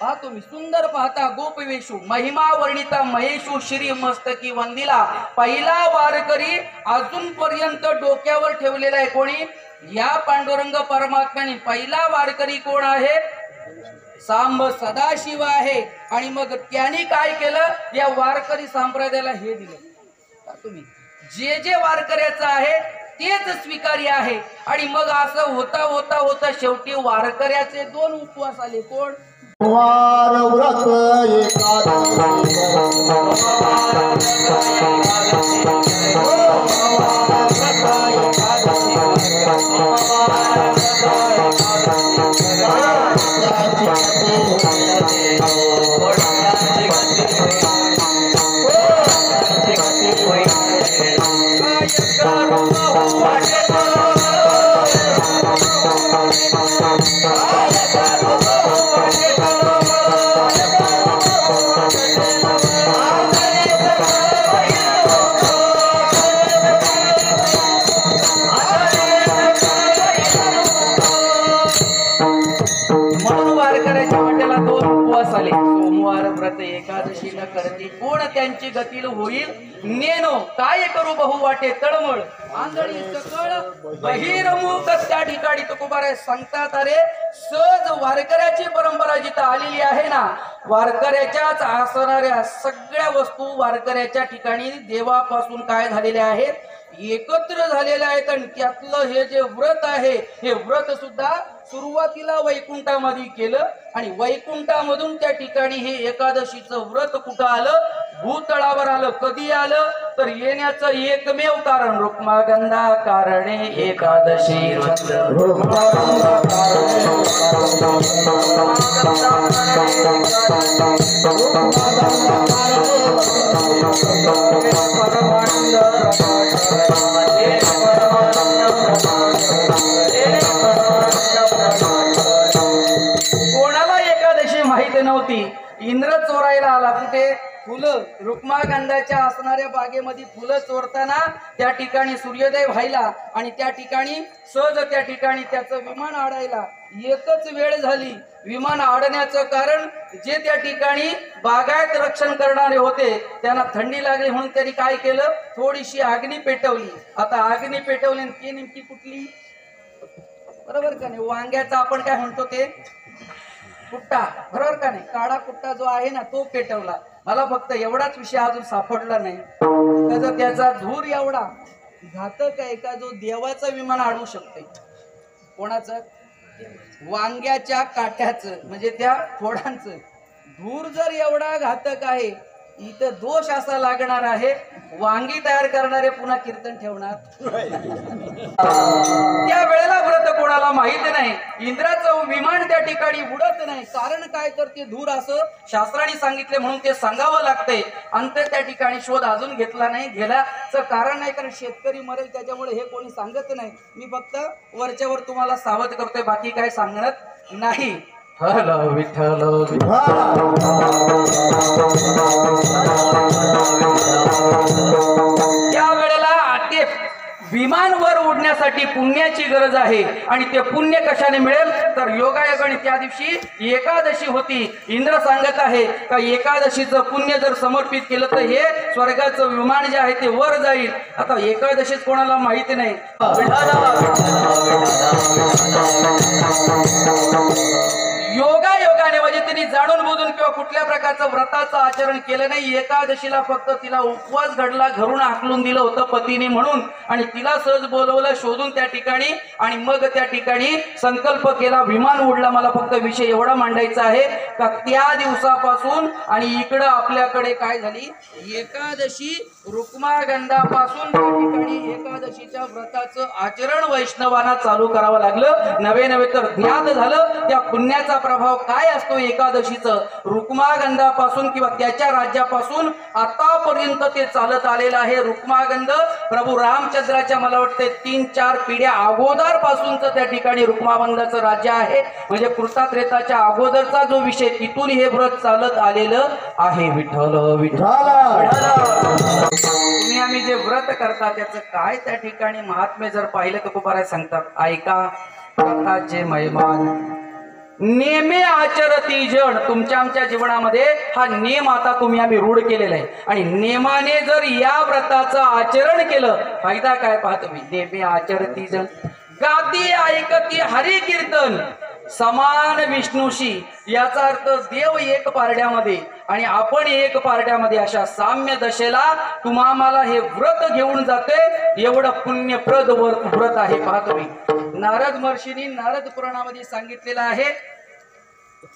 पहा तुम्ही, सुंदर पाहता गोपवेशू, महिमा वर्णिता महेशू, श्री मस्तकी वंदिला. पहिला वारकरी अजूनपर्यंत डोक्यावर ठेवलेला आहे. कोणी? या पांडुरंग परमात्म्याने. पहिला वारकरी कोण आहे? सांब सदाशिव आहे. आणि मग त्यांनी काय केलं? या वारकरी संप्रदायाला हे दिलं. तुम्ही जे जे वारकऱ्याचं आहे तेच स्वीकार्य आहे. आणि मग असं होता होता होता शेवटी वारकऱ्याचे दोन उपवास आले. कोण? वार व्रत एकादशी सोमवार व्रत एकादशी न करती कोण त्यांची गतील होईल नेनो. काय करू बहु वाटे तळमळ आंधळी सकळ बहिर्मुख. त्या ठिकाणी तुकोबाराय सांगतात, अरे सहज वारकऱ्याची परंपरा जिथं आलेली आहे ना, वारकऱ्याच्याच असणाऱ्या सगळ्या वस्तू वारकऱ्याच्या ठिकाणी देवापासून काय झालेल्या आहेत? एकत्र झालेल्या आहेत. आणि त्यातलं हे जे व्रत आहे, हे व्रत सुद्धा सुरुवातीला वैकुंठामध्ये केलं आणि वैकुंठामधून त्या ठिकाणी हे एकादशीचं व्रत कुठं आलं? भूतळावर आलं. कधी आलं? तर येण्याचं एकमेव कारण रुक्मागंधा कारणे एकादशी. कोणाला एकादशी माहिती नव्हती. इंद्रच चोरायला आला. कुठे? फुलं, रुक्मागंधाच्या असणाऱ्या बागेमध्ये फुलं चोरताना त्या ठिकाणी सूर्योदय व्हायला आणि त्या ठिकाणी सहज त्या ठिकाणी त्याचं विमान अडायला एकच वेळ झाली. विमान अडण्याचं कारण जे त्या ठिकाणी बागायत रक्षण करणारे होते त्यांना थंडी लागली म्हणून त्यांनी काय केलं, थोडीशी अग्नी पेटवली. आता अग्नी पेटवली ती नेमकी कुठली? बरोबर का नाही? वांग्याचा आपण काय म्हणतो ते कुट्टा, बरोबर का नाही? काळा कुट्टा जो आहे ना तो पेटवला. मला फक्त एवढाच विषय अजून सापडला नाही त्याचा त्याचा धूर एवढा घातक आहे का जो देवाचं विमान अडवू शकते. कोणाचं? वांग्याच्या काठ्याचं, म्हणजे त्या फोडांचं धूर जर एवढा घातक आहे, इथं दोष असा लागणार आहे वांगी तयार करणारे पुन्हा कीर्तन ठेवणार. त्या वेळेला व्रत कोणाला माहित नाही. इंद्राचं विमान त्या ठिकाणी उडत नाही. कारण काय? तर ते धूर असं शास्त्राने सांगितले म्हणून ते सांगावं लागतंय. अंत त्या ठिकाणी शोध अजून घेतला नाही. गेल्याचं कारण नाही, कारण शेतकरी मरेल त्याच्यामुळे हे कोणी सांगत नाही. मी फक्त वरच्यावर तुम्हाला सावध करतोय, बाकी काय सांगणार नाही. हॅलो विठ्ठल त्या वेळेला ते विमान वर उडण्यासाठी पुण्याची गरज आहे आणि ते पुण्य कशाने मिळेल तर योगायोगाने त्या दिवशी एकादशी होती. इंद्र सांगत आहे का एकादशीचं पुण्य जर समर्पित केलं तर हे स्वर्गाचं विमान जे आहे ते वर जाईल. आता एकादशीच कोणाला माहिती नाही. योगायोगाने म्हणजे त्यांनी जाणून बुजून किंवा कुठल्या प्रकारचं व्रताचं आचरण केलं नाही. एकादशीला फक्त तिला उपवास घडला, घरून हाकलून दिलं होतं पतीने म्हणून आणि तिला सहज बोलवलं शोधून त्या ठिकाणी आणि मग त्या ठिकाणी संकल्प केला, विमान उडला. मला फक्त विषय एवढा मांडायचा आहे का त्या दिवसापासून आणि इकडं आपल्याकडे काय झाली एकादशी रुक्मागंधापासून त्या ठिकाणी एकादशीच्या व्रताचं आचरण वैष्णवांना चालू करावं लागलं. नवे नवे तर ज्ञात झालं त्या पुण्याचा प्रभाव काय असतो एकादशीचं. रुक्मागंधापासून किंवा त्याच्या राज्यापासून आतापर्यंत ते चालत आलेलं आहे. रुक्मागंध प्रभू रामचंद्राच्या मला वाटतं 3-4 पिढ्या अगोदर पासूनच त्या ठिकाणी रुक्मागंधाचं राज्य आहे. म्हणजे कृतात्रेताच्या अगोदरचा जो विषय तिथून हे व्रत चालत आलेलं आहे. विठ्ठल विठ्ठल तुम्ही आम्ही जे व्रत करता त्याचं काय त्या ठिकाणी महात्म्य जर पाहिलं तर खूप सांगतात. ऐका व्रताचे महिमान नेमे आचरती जण. तुमच्या आमच्या जीवनामध्ये हा नेम आता तुम्ही आम्ही रूढ केलेला आहे आणि नेमाने जर या व्रताचं आचरण केलं फायदा काय पहा तुम्ही. नेमे आचरती जण गाती ऐकती हरी कीर्तन समान विष्णूशी. याचा अर्थ देव एक पारड्यामध्ये आणि आपण एक पारड्यामध्ये अशा साम्य दशेला तुम्हाला हे व्रत घेऊन जाते. एवढं पुण्यप्रद व्रत आहे. पहा तुम्ही नारद महर्षींनी नारद पुराणामध्ये सांगितलेलं आहे.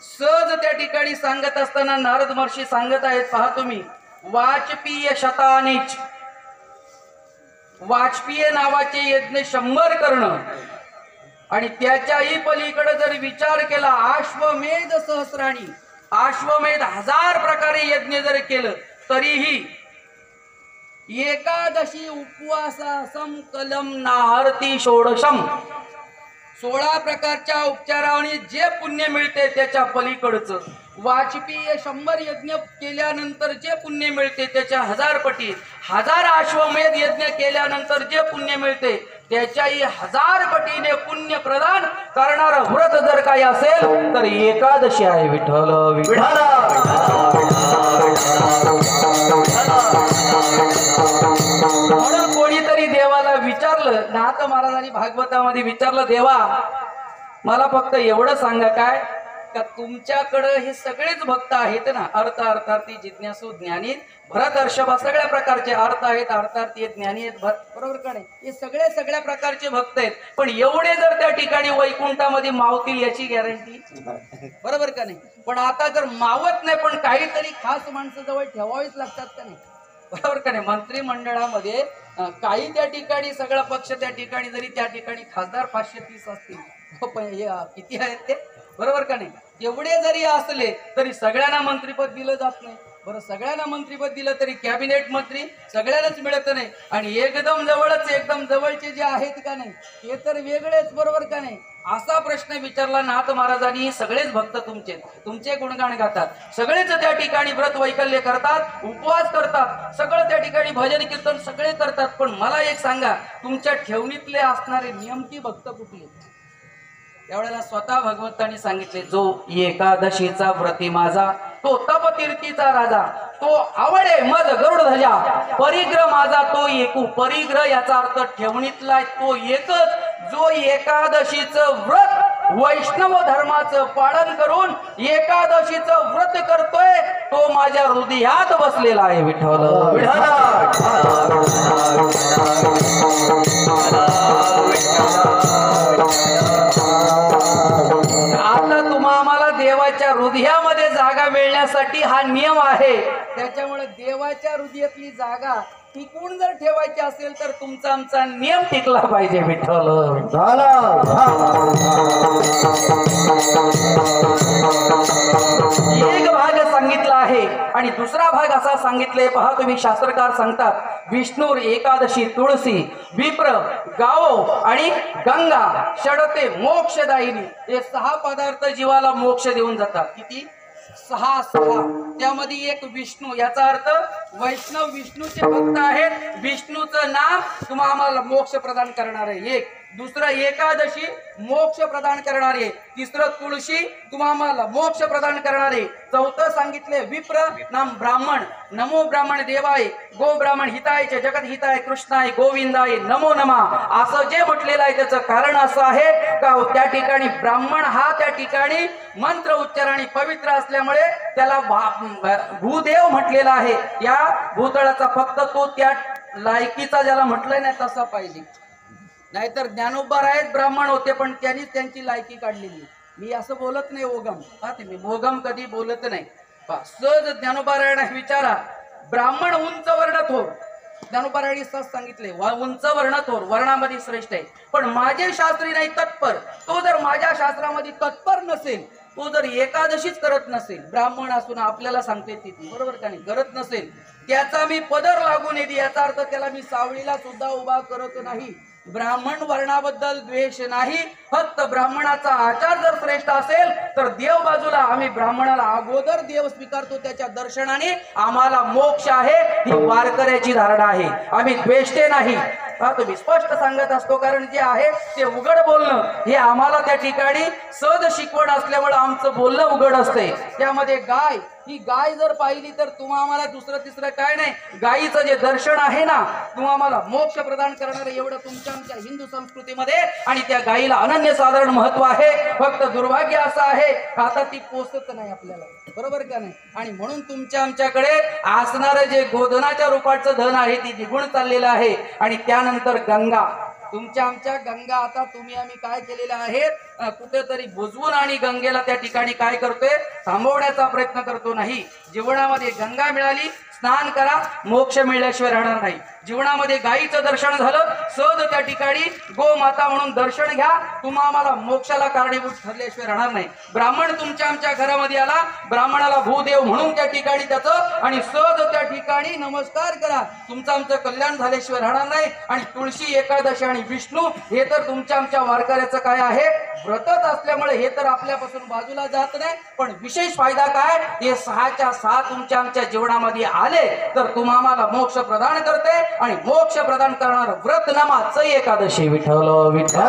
सहज त्या ठिकाणी सांगत असताना नारद महर्षी सांगत आहेत. पहा तुम्ही वाजपेयी शतानीच वाजपेयी नावाचे यज्ञ 100 करणं आणि त्याच्याही पलीकडे जर विचार केला अश्वमेध सहस्राणी अश्वमेध 1000 प्रकारे यज्ञ जर केलं तरीही एकादशी उपवासासम कलम नाहरती षोडशम 16 प्रकारच्या उपचाराने जे पुण्य मिळते त्याच्या पलीकडचं वाजपेयी 100 यज्ञ केल्यानंतर जे पुण्य मिळते त्याच्या 1000 पटी 1000 अश्वमेध यज्ञ केल्यानंतर जे पुण्य मिळते त्याच्याही 1000 पटीने पुण्य प्रदान करणारा व्रत जर काही असेल तर एकादशी आहे. विठ्ठल विठ्ठल म्हणून कोणीतरी देवाला विचारलं नाथ महाराजांनी भागवतामध्ये विचारलं देवा मला फक्त एवढं सांगा काय का तुमच्याकडे हे सगळेच भक्त आहेत ना अर्थार्थी जिज्ञासू ज्ञानी भरतर्षभा सगळ्या प्रकारचे अर्थ आहेत अर्थार्थी ज्ञानी आहेत बरोबर का नाही. हे सगळ्या प्रकारचे भक्त आहेत पण एवढे जर त्या ठिकाणी वैकुंठामध्ये मावतील याची गॅरंटी बरोबर का नाही. पण आता जर मावत नाही पण काहीतरी खास माणसं जवळ ठेवावीच लागतात का नाही बरोबर का नाही. मंत्रिमंडळामध्ये काही त्या ठिकाणी सगळा पक्ष त्या ठिकाणी जरी त्या ठिकाणी खासदार 530 असतील पण हे किती आहेत ते बरोबर का नाही. एवढे जरी असले तरी सगळ्यांना मंत्रिपद दिलं जात नाही. बरं सगळ्यांना मंत्रिपद दिलं तरी कॅबिनेट मंत्री सगळ्यांनाच मिळत नाही आणि एकदम जवळचे जे आहेत का नाही ते तर वेगळेच बरोबर का नाही. असा प्रश्न विचारला नाथ महाराजांनी. सगळेच भक्त तुमचे गुणगान गातात, सगळेच त्या ठिकाणी व्रत वैकल्य करतात, उपवास करतात, सगळं त्या ठिकाणी भजन कीर्तन सगळे करतात. पण मला एक सांगा, तुमच्या ठेवणीतले असणारे नियमती भक्त कुठले? त्यावेळेला स्वतः भगवंतांनी सांगितले, जो एकादशीचा व्रती माझा, तो तपतीर्थीचा राजा, तो आवडे मज गरुड ध्वजा, परिग्रह माझा तो एकू. परिग्रह याचा अर्थ ठेवणीतला तो एकच, जो एकादशीचं व्रत वैष्णव धर्माचं पालन करून एकादशीचं व्रत करतोय, तो माझ्या हृदयात बसलेला आहे. विठ्ठल आता तुम्हा आम्हाला देवाच्या हृदयामध्ये जागा मिळण्यासाठी हा नियम आहे. त्याच्यामुळे देवाच्या हृदयातली जागा टिकवून जर ठेवायची असेल तर तुमचा आमचा नियम टिकला पाहिजे. विठ्ठल एक भाग सांगितला आहे आणि दुसरा भाग असा सांगितले पहा तुम्ही. शास्त्रकार सांगतात, विष्णू एकादशी, तुळसी, विप्र, गावो आणि गंगा षडते मोक्षदायिनी. हे 6 पदार्थ जीवाला मोक्ष देऊन जातात. किती? 6. त्यामध्ये एक विष्णू, याचा अर्थ वैष्णव विष्णूचे भक्त आहेत. विष्णूचं नाम तुम्हाला आम्हाला मोक्ष प्रदान करणार आहे. एक. दुसरं एकादशी, मोक्ष प्रदान करणारे. तिसरं तुळशी, तुम्हाला मोक्ष प्रदान करणारे. चौथं सांगितले विप्र, नाम ब्राह्मण, नमो ब्राह्मण देवाय, गो ब्राह्मण हिताय च जगत हिताय, कृष्णाय गोविंदाय नमो नमा. असं जे म्हटलेलं आहे त्याचं कारण असं आहे का त्या ठिकाणी ब्राह्मण हा त्या ठिकाणी मंत्र उच्चारणी पवित्र असल्यामुळे त्याला भूदेव म्हटलेला आहे. या भूतळाचा फक्त तो त्या लायकीचा ज्याला म्हटलंय नाही तसा पाहिजे. नाहीतर ज्ञानोबा आहेत ब्राह्मण होते पण त्यांनीच त्यांची लायकी काढलेली. मी असं बोलत नाही ओगम, मी भोगम कधी बोलत नाही. सहज ज्ञानोबा रायणा विचारा, ब्राह्मण उंच वर्ण थोर, ज्ञानोबा रायणी सहज सांगितले उंच वर्ण थोर, वर्णामध्ये श्रेष्ठ आहे. पण माझे शास्त्री नाही तत्पर. तो जर माझ्या शास्त्रामध्ये तत्पर नसेल, तो जर एकादशीच करत नसेल, ब्राह्मण असून आपल्याला सांगते ती बरोबर का नाही, करत नसेल, त्याचा मी पदर लागून येते. याचा अर्थ त्याला मी सावळीला सुद्धा उभा करत नाही. ब्राह्मण वर्णाबद्दल द्वेष नाही, फक्त ब्राह्मणाचा आचार जर श्रेष्ठ असेल तर देव बाजूला. आम्ही ब्राह्मणाला अगोदर देव स्वीकारतो, त्याच्या दर्शनाने आम्हाला मोक्ष आहे, ही वारकऱ्याची धारणा आहे. आम्ही द्वेषते नाही. तुम्ही स्पष्ट सांगत असतो, कारण जे आहे ते उघड बोलणं हे आम्हाला त्या ठिकाणी सहज शिकवण असल्यामुळे आमचं बोलणं उघड असते. त्यामध्ये गाय, ही गाय जर पाहिली तर तुम्हा आम्हाला दुसरं तिसरं काय नाही, गायीचं जे दर्शन आहे ना, तुम्हा आम्हाला मोक्ष प्रदान करणार एवढं तुमच्या आमच्या हिंदू संस्कृतीमध्ये आणि त्या गायीला अनन्यसाधारण महत्व आहे. फक्त दुर्भाग्य असं आहे आता ती पोचत नाही आपल्याला, बरोबर का नाही. आणि म्हणून तुमच्या आमच्याकडे असणारं जे गोधनाच्या रूपाचं धन आहे ती निघून चाललेलं आहे. आणि त्यानंतर गंगा, तुमच्या आमच्या गंगा आता तुम्ही आम्ही काय केलेलं आहे, कुठेतरी बुजवून आणि गंगेला त्या ठिकाणी काय करतोय, थांबवण्याचा प्रयत्न करतो नाही. जीवनामध्ये गंगा मिळाली, स्नान करा, मोक्ष मिळल्याशिवाय राहणार नाही. जीवनामध्ये गायीचं दर्शन झालं, सहज त्या ठिकाणी गोमाता म्हणून दर्शन घ्या, तुम्हा आम्हाला मोक्षाला कारणीभूत ठरल्याशिवाय राहणार नाही. ब्राह्मण तुमच्या आमच्या घरामध्ये आला, ब्राह्मणाला भूदेव म्हणून त्या ठिकाणी त्याचं आणि सहज त्या ठिकाणी नमस्कार करा, तुमचं आमचं कल्याण झाल्याशिवाय राहणार नाही. आणि तुळशी, एकादशी आणि विष्णू हे तर तुमच्या आमच्या वारकऱ्याचं काय आहे, व्रतच असल्यामुळे हे तर आपल्यापासून बाजूला जात नाही. पण विशेष फायदा काय, हे 6च्या 6 तुमच्या आमच्या जीवनामध्ये आले तर तुम्हा आम्हाला मोक्ष प्रदान करते. आणि मोक्ष प्रदान करणार व्रत नामाच एकादशी. विठ्ठल विठ्ठल.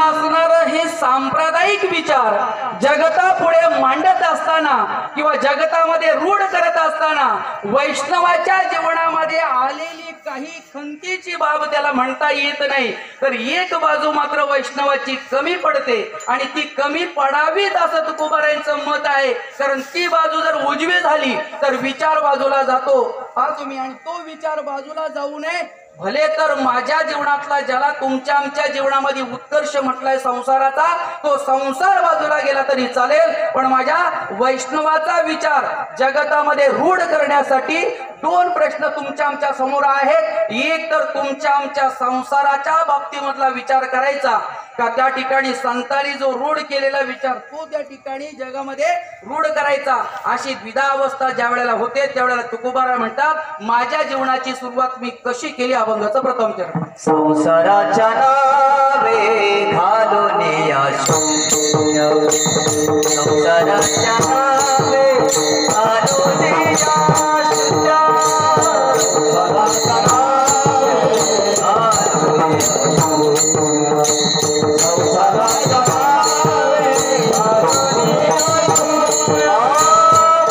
असणार हे सांप्रदायिक विचार जगतापुढे मांडत असताना किंवा जगतामध्ये रूढ करत असताना वैष्णवाच्या जीवनामध्ये आलेली काही खंतीची बाब त्याला म्हणता येत नाही. तर एक बाजू मात्र वैष्णवाची कमी पडते आणि ती कमी पडावीत असं तुकोबारायांचं मत आहे. कारण ती बाजू जर उजवी झाली तर विचार बाजूला जातो. तुम्ही आणि तो विचार बाजूला जाऊ नये. भले तर माझ्या जीवनातला ज्याला तुमच्या आमच्या जीवनामध्ये उत्कर्ष म्हटलाय संसाराचा, तो संसार बाजूला गेला तरी चालेल. पण माझ्या वैष्णवाचा विचार जगतामध्ये रूढ करण्यासाठी 2 प्रश्न तुमच्या आमच्या समोर आहेत. एक तर तुमच्या आमच्या संसाराच्या बाबतीमधला विचार करायचा, का त्या ठिकाणी संतांनी जो रूढ केलेला विचार तो त्या ठिकाणी जगामध्ये रूढ करायचा, अशी द्विधा अवस्था ज्या वेळेला होते त्यावेळेला तुकोबाराय म्हणतात माझ्या जीवनाची सुरुवात मी कशी केली. अभंगाचं प्रथम चरण. संसाराच्या नावे घालून या शून्य, संसाराच्या नावे घालून या शून्य, संसाराच्या नावे घालून या शून्य, संसाराच्या नावे घालून या शून्य,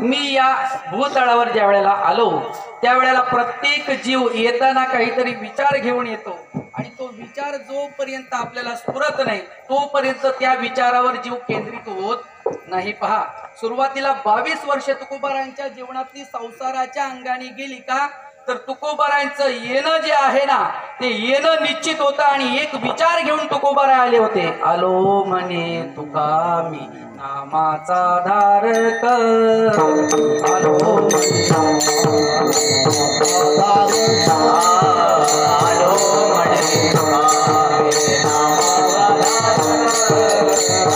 मी या भूतळावर ज्या वेळेला आलो त्यावेळेला प्रत्येक जीव येताना काहीतरी विचार घेऊन येतो आणि तो विचार जोपर्यंत आपल्याला स्फुरत नाही तोपर्यंत त्या विचारावर जीव केंद्रित होत नाही. पहा, सुरुवातीला 22 वर्ष तुकोबारायांच्या जीवनातली संसाराच्या अंगाने गेली का तर तुकोबारायांचं येणं जे आहे ना ते येणं निश्चित होतं आणि एक विचार घेऊन तुकोबाराय आले होते. आलो म्हणे तुका मी नामाचा धारक, आलो आलो म्हणे तुका मी नामाचा धारक,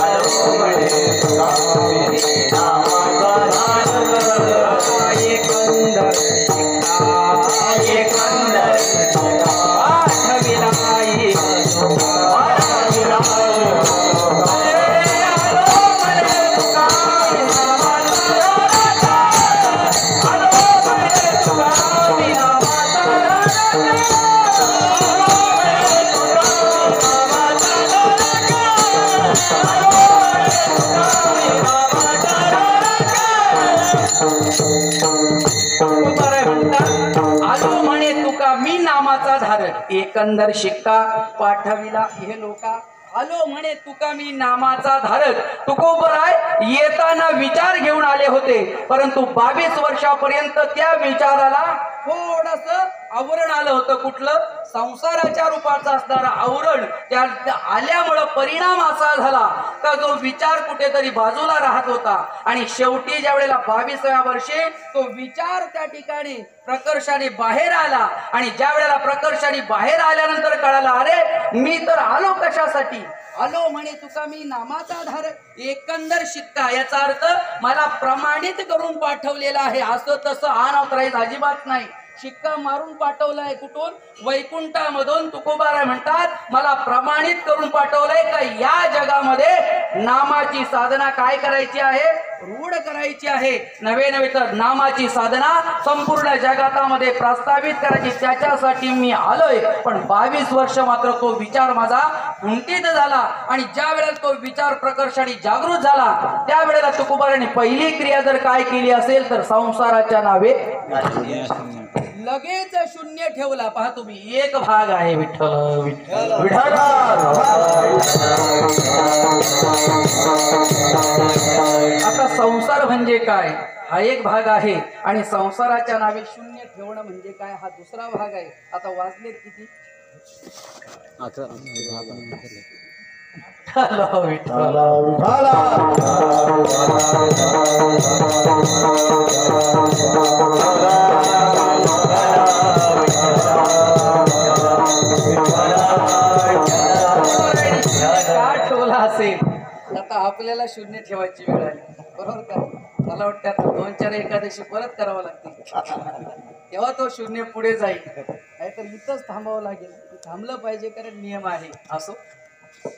आलो म्हणे तुका मी नामाचा धारक, एकंदर एकंदर पाठविलाई आलो म्हणे तुका मी नामाचा धारक, एकंदर शिक्का पाठविला हे लोका. आलो म्हणे तुका मी नामाचा धारक. तुकोबराय येताना विचार घेऊन आले होते परंतु 22 वर्षापर्यंत त्या विचाराला थोडस आवरण आलं होतं. कुठलं? संसाराच्या रूपाचं असणारं आवरण. त्या आल्यामुळं परिणाम असा झाला का जो विचार कुठेतरी बाजूला राहत होता आणि शेवटी ज्या वेळेला 22व्या वर्षी तो विचार त्या ठिकाणी प्रकर्षाने बाहेर आला आणि ज्या वेळेला प्रकर्षाने बाहेर आल्यानंतर कळाला अरे मी तर आलो कशासाठी. आलो म्हणे तुका मी नामाचा धारक, एकंदर शिक्का याचा अर्थ मला प्रमाणित करून पाठवलेला आहे. असं तसं अनऑथराईज अजिबात नाही. शिक्का मारून पाठवलाय. कुठून? वैकुंठामधून. तुकोबाराय म्हणतात मला प्रमाणित करून पाठवलंय का या जगामध्ये नामाची साधना काय करायची आहे? रूढ करायची आहे. नव्हे नव्हे तर नामाची साधना संपूर्ण जगातामध्ये प्रस्तावित करायची. त्याच्यासाठी मी आलोय. पण 22 वर्ष मात्र तो विचार माझा कुंठित झाला आणि ज्या वेळेला तो विचार प्रकर्षाने जागृत झाला त्यावेळेला तुकोबाराने पहिली क्रिया जर काय केली असेल तर संसाराच्या नावे लगेच शून्य ठेवला. पहा तुम्ही, एक भाग आहे विठ्ठल विठ्ठल विठ्ठल. आता संसार म्हणजे काय हा एक भाग आहे आणि संसाराच्या नावे शून्य ठेवणं म्हणजे काय हा दुसरा भाग आहे. आता वाजलेत किती? हॅलो विठ्ठल. का ठेवला असेल? आता आपल्याला शून्य ठेवायची वेळ आली. बरोबर का? मला वाटतं आता 2-4 एकादशी परत करावं लागते तेव्हा तो शून्य पुढे जाईल. नाहीतर इथंच थांबावं लागेल. थांबलं पाहिजे कारण नियम आहे. असो,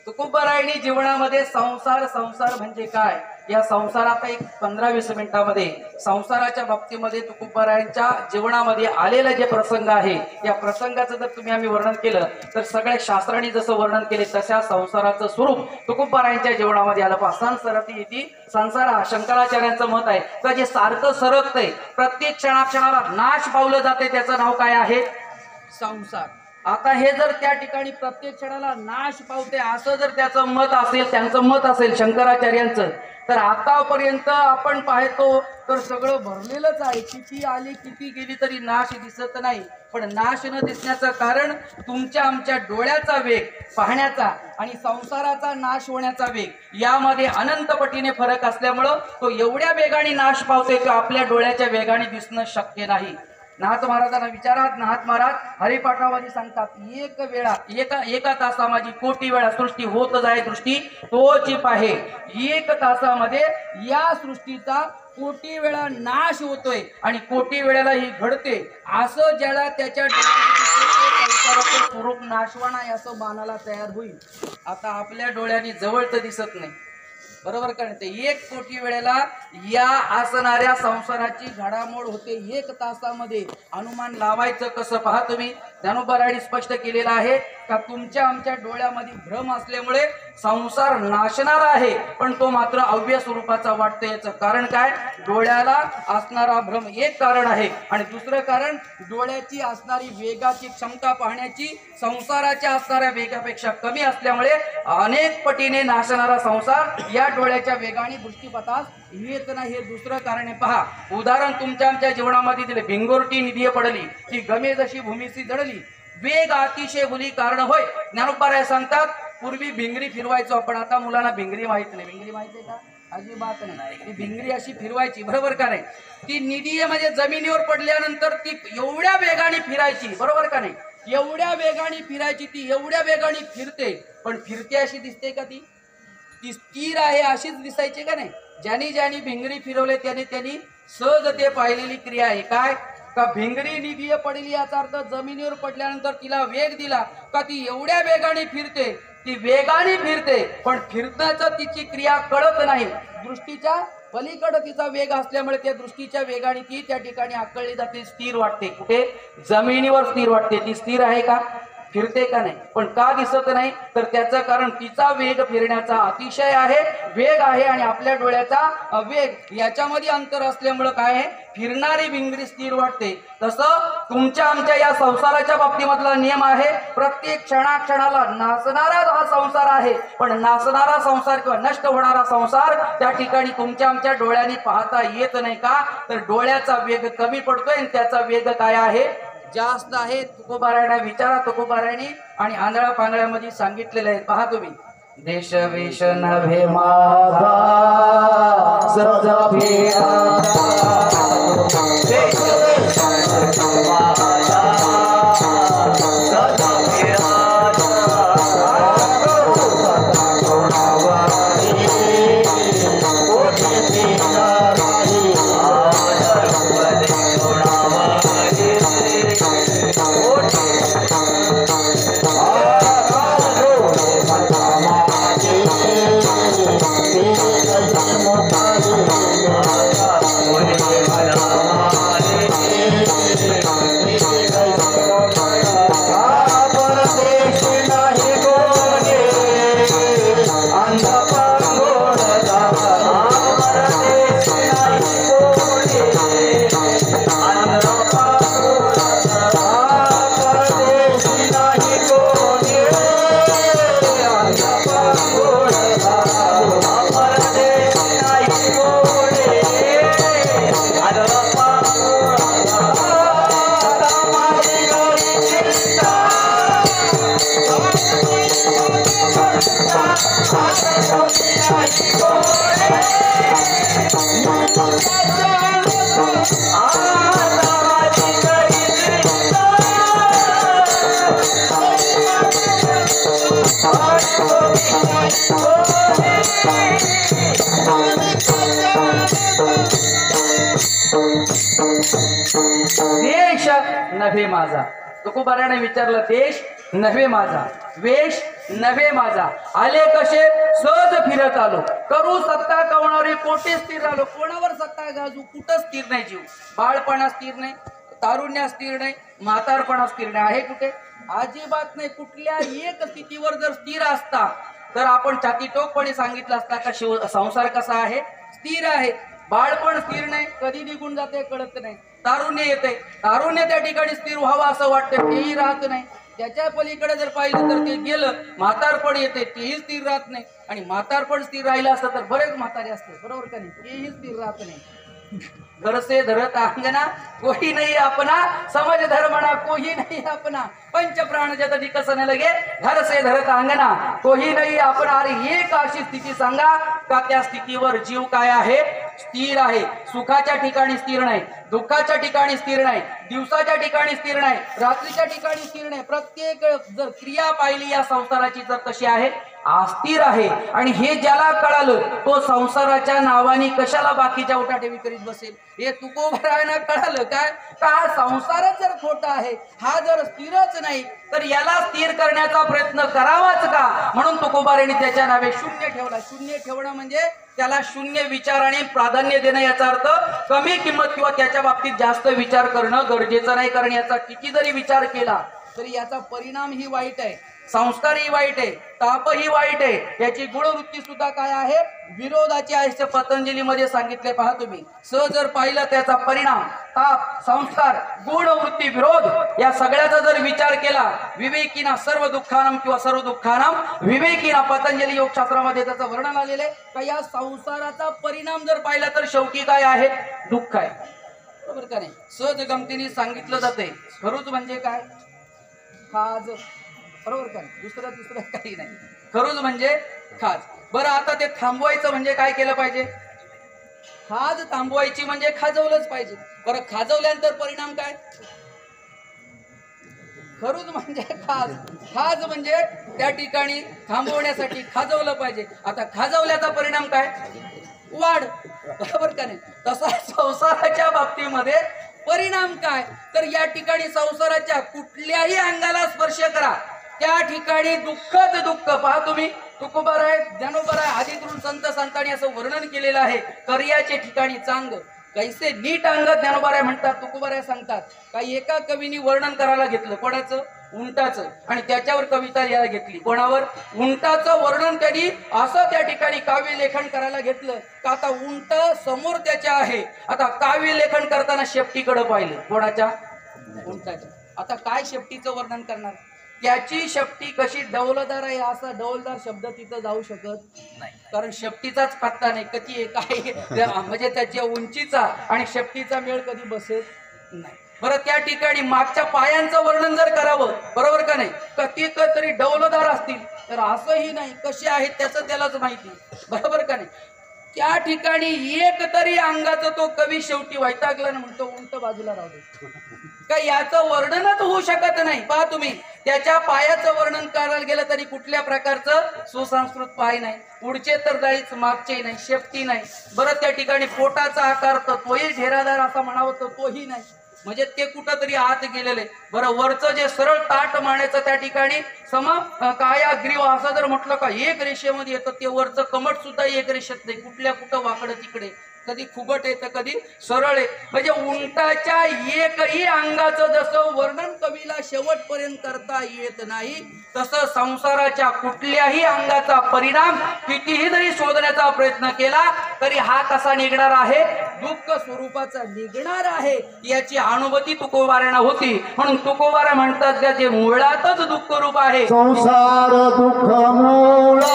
तुकोबारायांनी जीवनामध्ये संसार संसार म्हणजे काय या संसारात एक 15-20 मिनिटांमध्ये संसाराच्या बाबतीमध्ये तुकोबारायांच्या जीवनामध्ये आलेला जे प्रसंग आहे या प्रसंगाचं जर तुम्ही आम्ही वर्णन केलं तर सगळ्या शास्त्रांनी जसं वर्णन केले तशा संसाराचं स्वरूप तुकोबारायांच्या जीवनामध्ये आलं. पहा, संसाराती येते संसार शंकराचार्यांचं मत आहे का जे सारखं सरकतंय प्रत्येक क्षणाक्षणाला नाश पावलं जाते त्याचं नाव काय आहे? संसार. आता हे जर त्या ठिकाणी प्रत्येक क्षणाला नाश पावते असं जर त्याचं मत असेल, त्यांचं मत असेल शंकराचार्यांचं, तर आतापर्यंत आपण पाहतो तर सगळं भरलेलंच आहे. किती आली किती गेली तरी नाश दिसत नाही. पण नाश न दिसण्याचं कारण तुमच्या आमच्या डोळ्याचा वेग पाहण्याचा आणि संसाराचा नाश होण्याचा वेग यामध्ये अनंत पटीने फरक असल्यामुळं तो एवढ्या वेगाने नाश पावतोय की आपल्या डोळ्याच्या वेगाने दिसणं शक्य नाही. नाथ महाराजांना विचारात, नाथ महाराज हरिपाठामध्ये सांगतात एका तासा माझी कोटी वेळा सृष्टी होत जाय दृष्टी तोची पाहे. एक तासामध्ये या सृष्टीचा कोटी वेळा नाश होतोय आणि कोटी वेळेला ही घडते असं ज्याला त्याच्या संसाराचं स्वरूप नाशवान आहे असं मानाला तयार होईल. आता आपल्या डोळ्याने जवळ तर दिसत नाही, बरोबर का नाही? ते 1 कोटी वेळेला या असणाऱ्या संसाराची घडामोड होते 1 तासामध्ये. अनुमान लावायचं कसं पहा तुम्ही. ज्ञानोबारायांनी स्पष्ट केलेलं आहे का तुमच्या आमच्या डोळ्यामध्ये भ्रम असल्यामुळे संसार नाशणारा आहे पण तो मात्र अव्यय स्वरूपाचा वाटतो. याचं कारण काय? डोळ्याला असणारा भ्रम एक कारण आहे आणि दुसरं कारण डोळ्याची असणारी वेगाची क्षमता पाहण्याची संसाराच्या असणाऱ्या वेगापेक्षा कमी असल्यामुळे अनेक पटीने नाशणारा संसार या डोळ्याच्या वेगाने दृष्टीपथास येत नाही. हे दुसरं कारण आहे. पहा, उदाहरण तुमच्या आमच्या जीवनामध्ये दिले. भिंगोरटी निधी पडली ती गमे जशी भूमीसी जडली वेग अतिशय भुली कारण होय. ज्ञानोबाराय सांगतात पूर्वी भिंगरी फिरवायचो आपण, आता मुलांना भिंगरी माहित नाही. भिंगरी माहिती आहे का? अजिबात नाही. ती भिंगरी अशी फिरवायची, बरोबर का नाही? ती निधी म्हणजे जमिनीवर पडल्यानंतर ती एवढ्या वेगाने फिरायची, बरोबर का नाही? एवढ्या वेगाने फिरायची, ती एवढ्या वेगाने फिरते पण फिरते अशी दिसते का? ती स्थिर आहे अशीच दिसायची का नाही? ज्यांनी ज्यांनी भिंगरी फिरवले त्यांनी सहज ते पाहिलेली क्रिया आहे. काय का भिंगरी निधी पडली याचा अर्थ जमिनीवर पडल्यानंतर तिला वेग दिला का ती एवढ्या वेगाने फिरते. ती वेगाने फिरते पण फिरण्याचं तिची क्रिया कळत नाही. दृष्टीच्या पलीकडे तिचा वेग असल्यामुळे त्या दृष्टीच्या वेगाने ती त्या ठिकाणी आकळली जाते, स्थिर वाटते. कुठे? जमिनीवर स्थिर वाटते. ती स्थिर आहे का? फिरते का नाही? पण का दिसत नाही? तर त्याचं कारण तिचा वेग फिरण्याचा अतिशय आहे, वेग आहे आणि आपल्या डोळ्याचा वेग याच्यामध्ये अंतर असल्यामुळं काय आहे? फिरणारी भिंगरी स्थिर वाटते. तसं तुमच्या आमच्या या संसाराच्या बाबतीमधला नियम आहे प्रत्येक क्षणाक्षणाला नाचणारा हा संसार आहे पण नाचणारा संसार किंवा नष्ट होणारा संसार त्या ठिकाणी तुमच्या आमच्या डोळ्यांनी पाहता येत नाही. का? तर डोळ्याचा वेग कमी पडतोय आणि त्याचा वेग काय आहे? जास्त आहे. तुकोबारायांना विचारा. तुकोबारायांनी आणि आंधळा पांगळ्यामध्ये सांगितलेलं आहे. पहा तुम्ही. देश वेश नव्हे माझा सज नव्हे माझा. तुकोबाराने विचारलं, देश नव्हे माझा, वेश नव्हे माझा, आले कसे सहज फिरत आलो, करू सत्ता कवणारे कोठे स्थिर आलो. कोणावर सत्ता गाजू, कुठं स्थिर नाही जीव. बाळपणा स्थिर नाही, तारुण्या स्थिर नाही, म्हातारपणा स्थिर नाही. आहे कुठे? अजिबात नाही. कुठल्या एक स्थितीवर जर स्थिर असता तर आपण छाती टोकपणे सांगितलं असता का संसार कसा आहे, स्थिर आहे. बाळपण स्थिर नाही, कधी निघून जाते कळत नाही. तारुण्य येते, तारुण्य त्या ठिकाणी स्थिर व्हावं असं वाटतं, तेही राहत नाही. त्याच्या पलीकडे जर पाहिलं तर ते गेलं. म्हातारपण येते, तेही स्थिर राहत नाही. आणि म्हातारपण स्थिर राहिलं असतं तर बरेच म्हातारे असते, बरोबर का नाही? तेही स्थिर राहत नाही. घर से धरत अंगना कोही नाही अपना, समझ धर्मना कोही नाही अपना, पंच प्राण जत विकसन लगे, घर से धरत अंगना कोही नाही अपना. अरे एक अशी स्थिती सांगा का त्या स्थितीवर जीव काय आहे, स्थिर आहे. सुखाच्या ठिकाणी स्थिर नाही, दुःखाच्या ठिकाणी स्थिर नाही, दिवसाच्या ठिकाणी स्थिर नाही, रात्रीच्या ठिकाणी स्थिर नाही. प्रत्येक जर क्रिया पाहिली या संसाराची तर कशी आहे, अस्थिर आहे. आणि हे ज्याला कळालं तो संसाराच्या नावाने कशाला बाकीच्या उठाठेवी करीत बसेल. हे तुकोबारायांना कळालं काय का हा संसारच जर खोटा आहे, हा जर स्थिरच नाही तर याला स्थिर करण्याचा प्रयत्न करावाच का. म्हणून तुकोबारायांनी त्याच्या नावे शून्य ठेवला. शून्य ठेवणं म्हणजे त्याला शून्य विचाराने प्राधान्य देणं, याचा अर्थ कमी किंमत किंवा त्याच्या बाबतीत जास्त विचार करणं गरजेचं नाही. कारण याचा किती जरी विचार केला तरी याचा परिणाम ही वाईट आहे, संस्कारही वाईट आहे, तापही वाईट आहे. याची गुणवृत्ती सुद्धा काय आहे, विरोधाची आहे. पतंजलीमध्ये सांगितले पहा तुम्ही. जर पाहिलं त्याचा परिणाम ताप, संस्कार, गुणवृत्ती, विरोध या सगळ्याचा जर विचार केला, विवेकीना सर्व दुःखानम किंवा सर्व दुःखानम विवेकीना, पतंजली योगशास्त्रामध्ये त्याचं वर्णन आलेलं आहे का या संसाराचा परिणाम जर पाहिला तर शेवटी काय आहे, दुःख आहे. बरोबर का नाही? सहज गमतीने सांगितलं जाते खरूच म्हणजे काय, खाज. बरोबर का? दुसरं काही नाही. खरूज म्हणजे खाज. बरं आता ते थांबवायचं म्हणजे काय केलं पाहिजे, खाज थांबवायची म्हणजे खाजवलंच पाहिजे. बरं खाजवल्यानंतर परिणाम काय, खरूज म्हणजे खाज. खाज म्हणजे त्या ठिकाणी थांबवण्यासाठी खाजवलं पाहिजे. आता खाजवल्याचा परिणाम काय, वाढ. बरोबर का नाही? तसा संसाराच्या बाबतीमध्ये परिणाम काय तर या ठिकाणी संसाराच्या कुठल्याही अंगाला स्पर्श करा त्या ठिकाणी दुःखच दुःख. पहा तुम्ही, तुकोबाराय, ज्ञानोबाराय आदिकडून संत संतांनी असं वर्णन केलेलं आहे. कर्याचे ठिकाणी चांग कैसे नीट अंग ज्ञानोबाराय म्हणतात. तुकोबाराय सांगतात का एका कवीनी वर्णन करायला घेतलं, कोणाचं, उंटाचं, आणि त्याच्यावर कविता लिहायला घेतली. कोणावर, उंटाचं वर्णन त्यांनी असं त्या ठिकाणी काव्य लेखन करायला घेतलं का आता उंट समोर त्याच्या आहे. आता काव्य लेखन करताना शेपटीकडे पाहिलं, कोणाच्या, उंटाच्या. आता काय शेपटीचं वर्णन करणार, त्याची शेपटी कशी डौलदार आहे असा डौलदार शब्द तिथं जाऊ शकत नाही. कारण शेपटीचाच पत्ता नाही, कधी काय म्हणजे त्याच्या उंचीचा आणि शेपटीचा मेळ कधी बसत नाही. बरं त्या ठिकाणी मागच्या पायांचं वर्णन जर करावं, बरोबर का नाही, कधी तरी डौलदार असतील तर असंही नाही, कसे आहेत त्याचं त्यालाच माहिती. बरोबर का नाही? त्या ठिकाणी एक तरी अंगाचं तो कवी शेवटी वैतागला ना, म्हणतो उंट बाजूला राहू दे, का याचं वर्णनच होऊ शकत नाही. पहा तुम्ही, त्याच्या पायाचं वर्णन करायला गेलं तरी कुठल्या प्रकारचं सुसंस्कृत पाय नाही, पुढचे तर जाईच मागचे नाही, शेपटी नाही. बरं त्या ठिकाणी पोटाचा आकार तर तोही ढेरादार असा म्हणावं तर तोही नाही, म्हणजे ते कुठं तरी आत गेलेले. बरं वरचं जे सरळ ताट मानेचं त्या ठिकाणी सम काया ग्रीव असं जर म्हटलं का एक रेषेमध्ये येतं, ते वरचं कमट सुद्धा एक रेषेत नाही, कुठल्या कुठं वाकडं तिकडे, कधी खुबट येतं कधी सरळ आहे. म्हणजे उंटाच्या एकही अंगाचं जसं वर्णन कवीला शेवटपर्यंत करता येत नाही, तसं संसाराच्या कुठल्याही अंगाचा परिणाम कितीही जरी शोधण्याचा प्रयत्न केला तरी हा कसा निघणार आहे, दुःख स्वरूपाचा निघणार आहे. याची अनुभूती तुकोबारांना होती. म्हणून तुकोबारा म्हणतात का जे मुळातच दुःख रूप आहे, संसार दुःख मुळा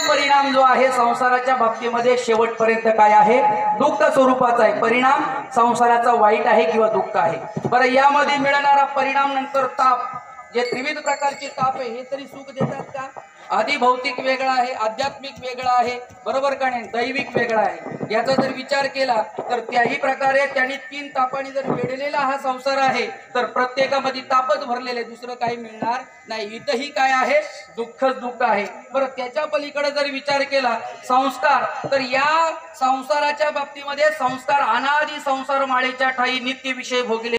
परिणाम जो आहे संसाराच्या बाबतीमध्ये शेवटपर्यंत काय आहे? दुःख स्वरूपाचा आहे. परिणाम संसाराचा वाईट आहे किंवा दुःख आहे. बरं, यामध्ये मिळणारा परिणाम नंतर ताप, जे त्रिविध प्रकारचे ताप आहे हे तरी सुख देतात का? आधी भौतिक वेगळा आहे, आध्यात्मिक वेगळा आहे, बरोबर का नाही? दैविक वेगळा आहे. याचा जर विचार केला तर त्याही प्रकारे त्यांनी 3 तापांनी जर वेढलेला हा संसार आहे तर प्रत्येकामध्ये तापच भरलेले, दुसरं काही मिळणार नाही. इथंही काय आहे? दुःखच दुःख आहे. बरं, त्याच्या पलीकडे जर विचार केला संस्कार, तर या संसाराच्या बाबतीमध्ये संस्कार अनादि संसार माळेच्या ठाई नित्य विषय भोगले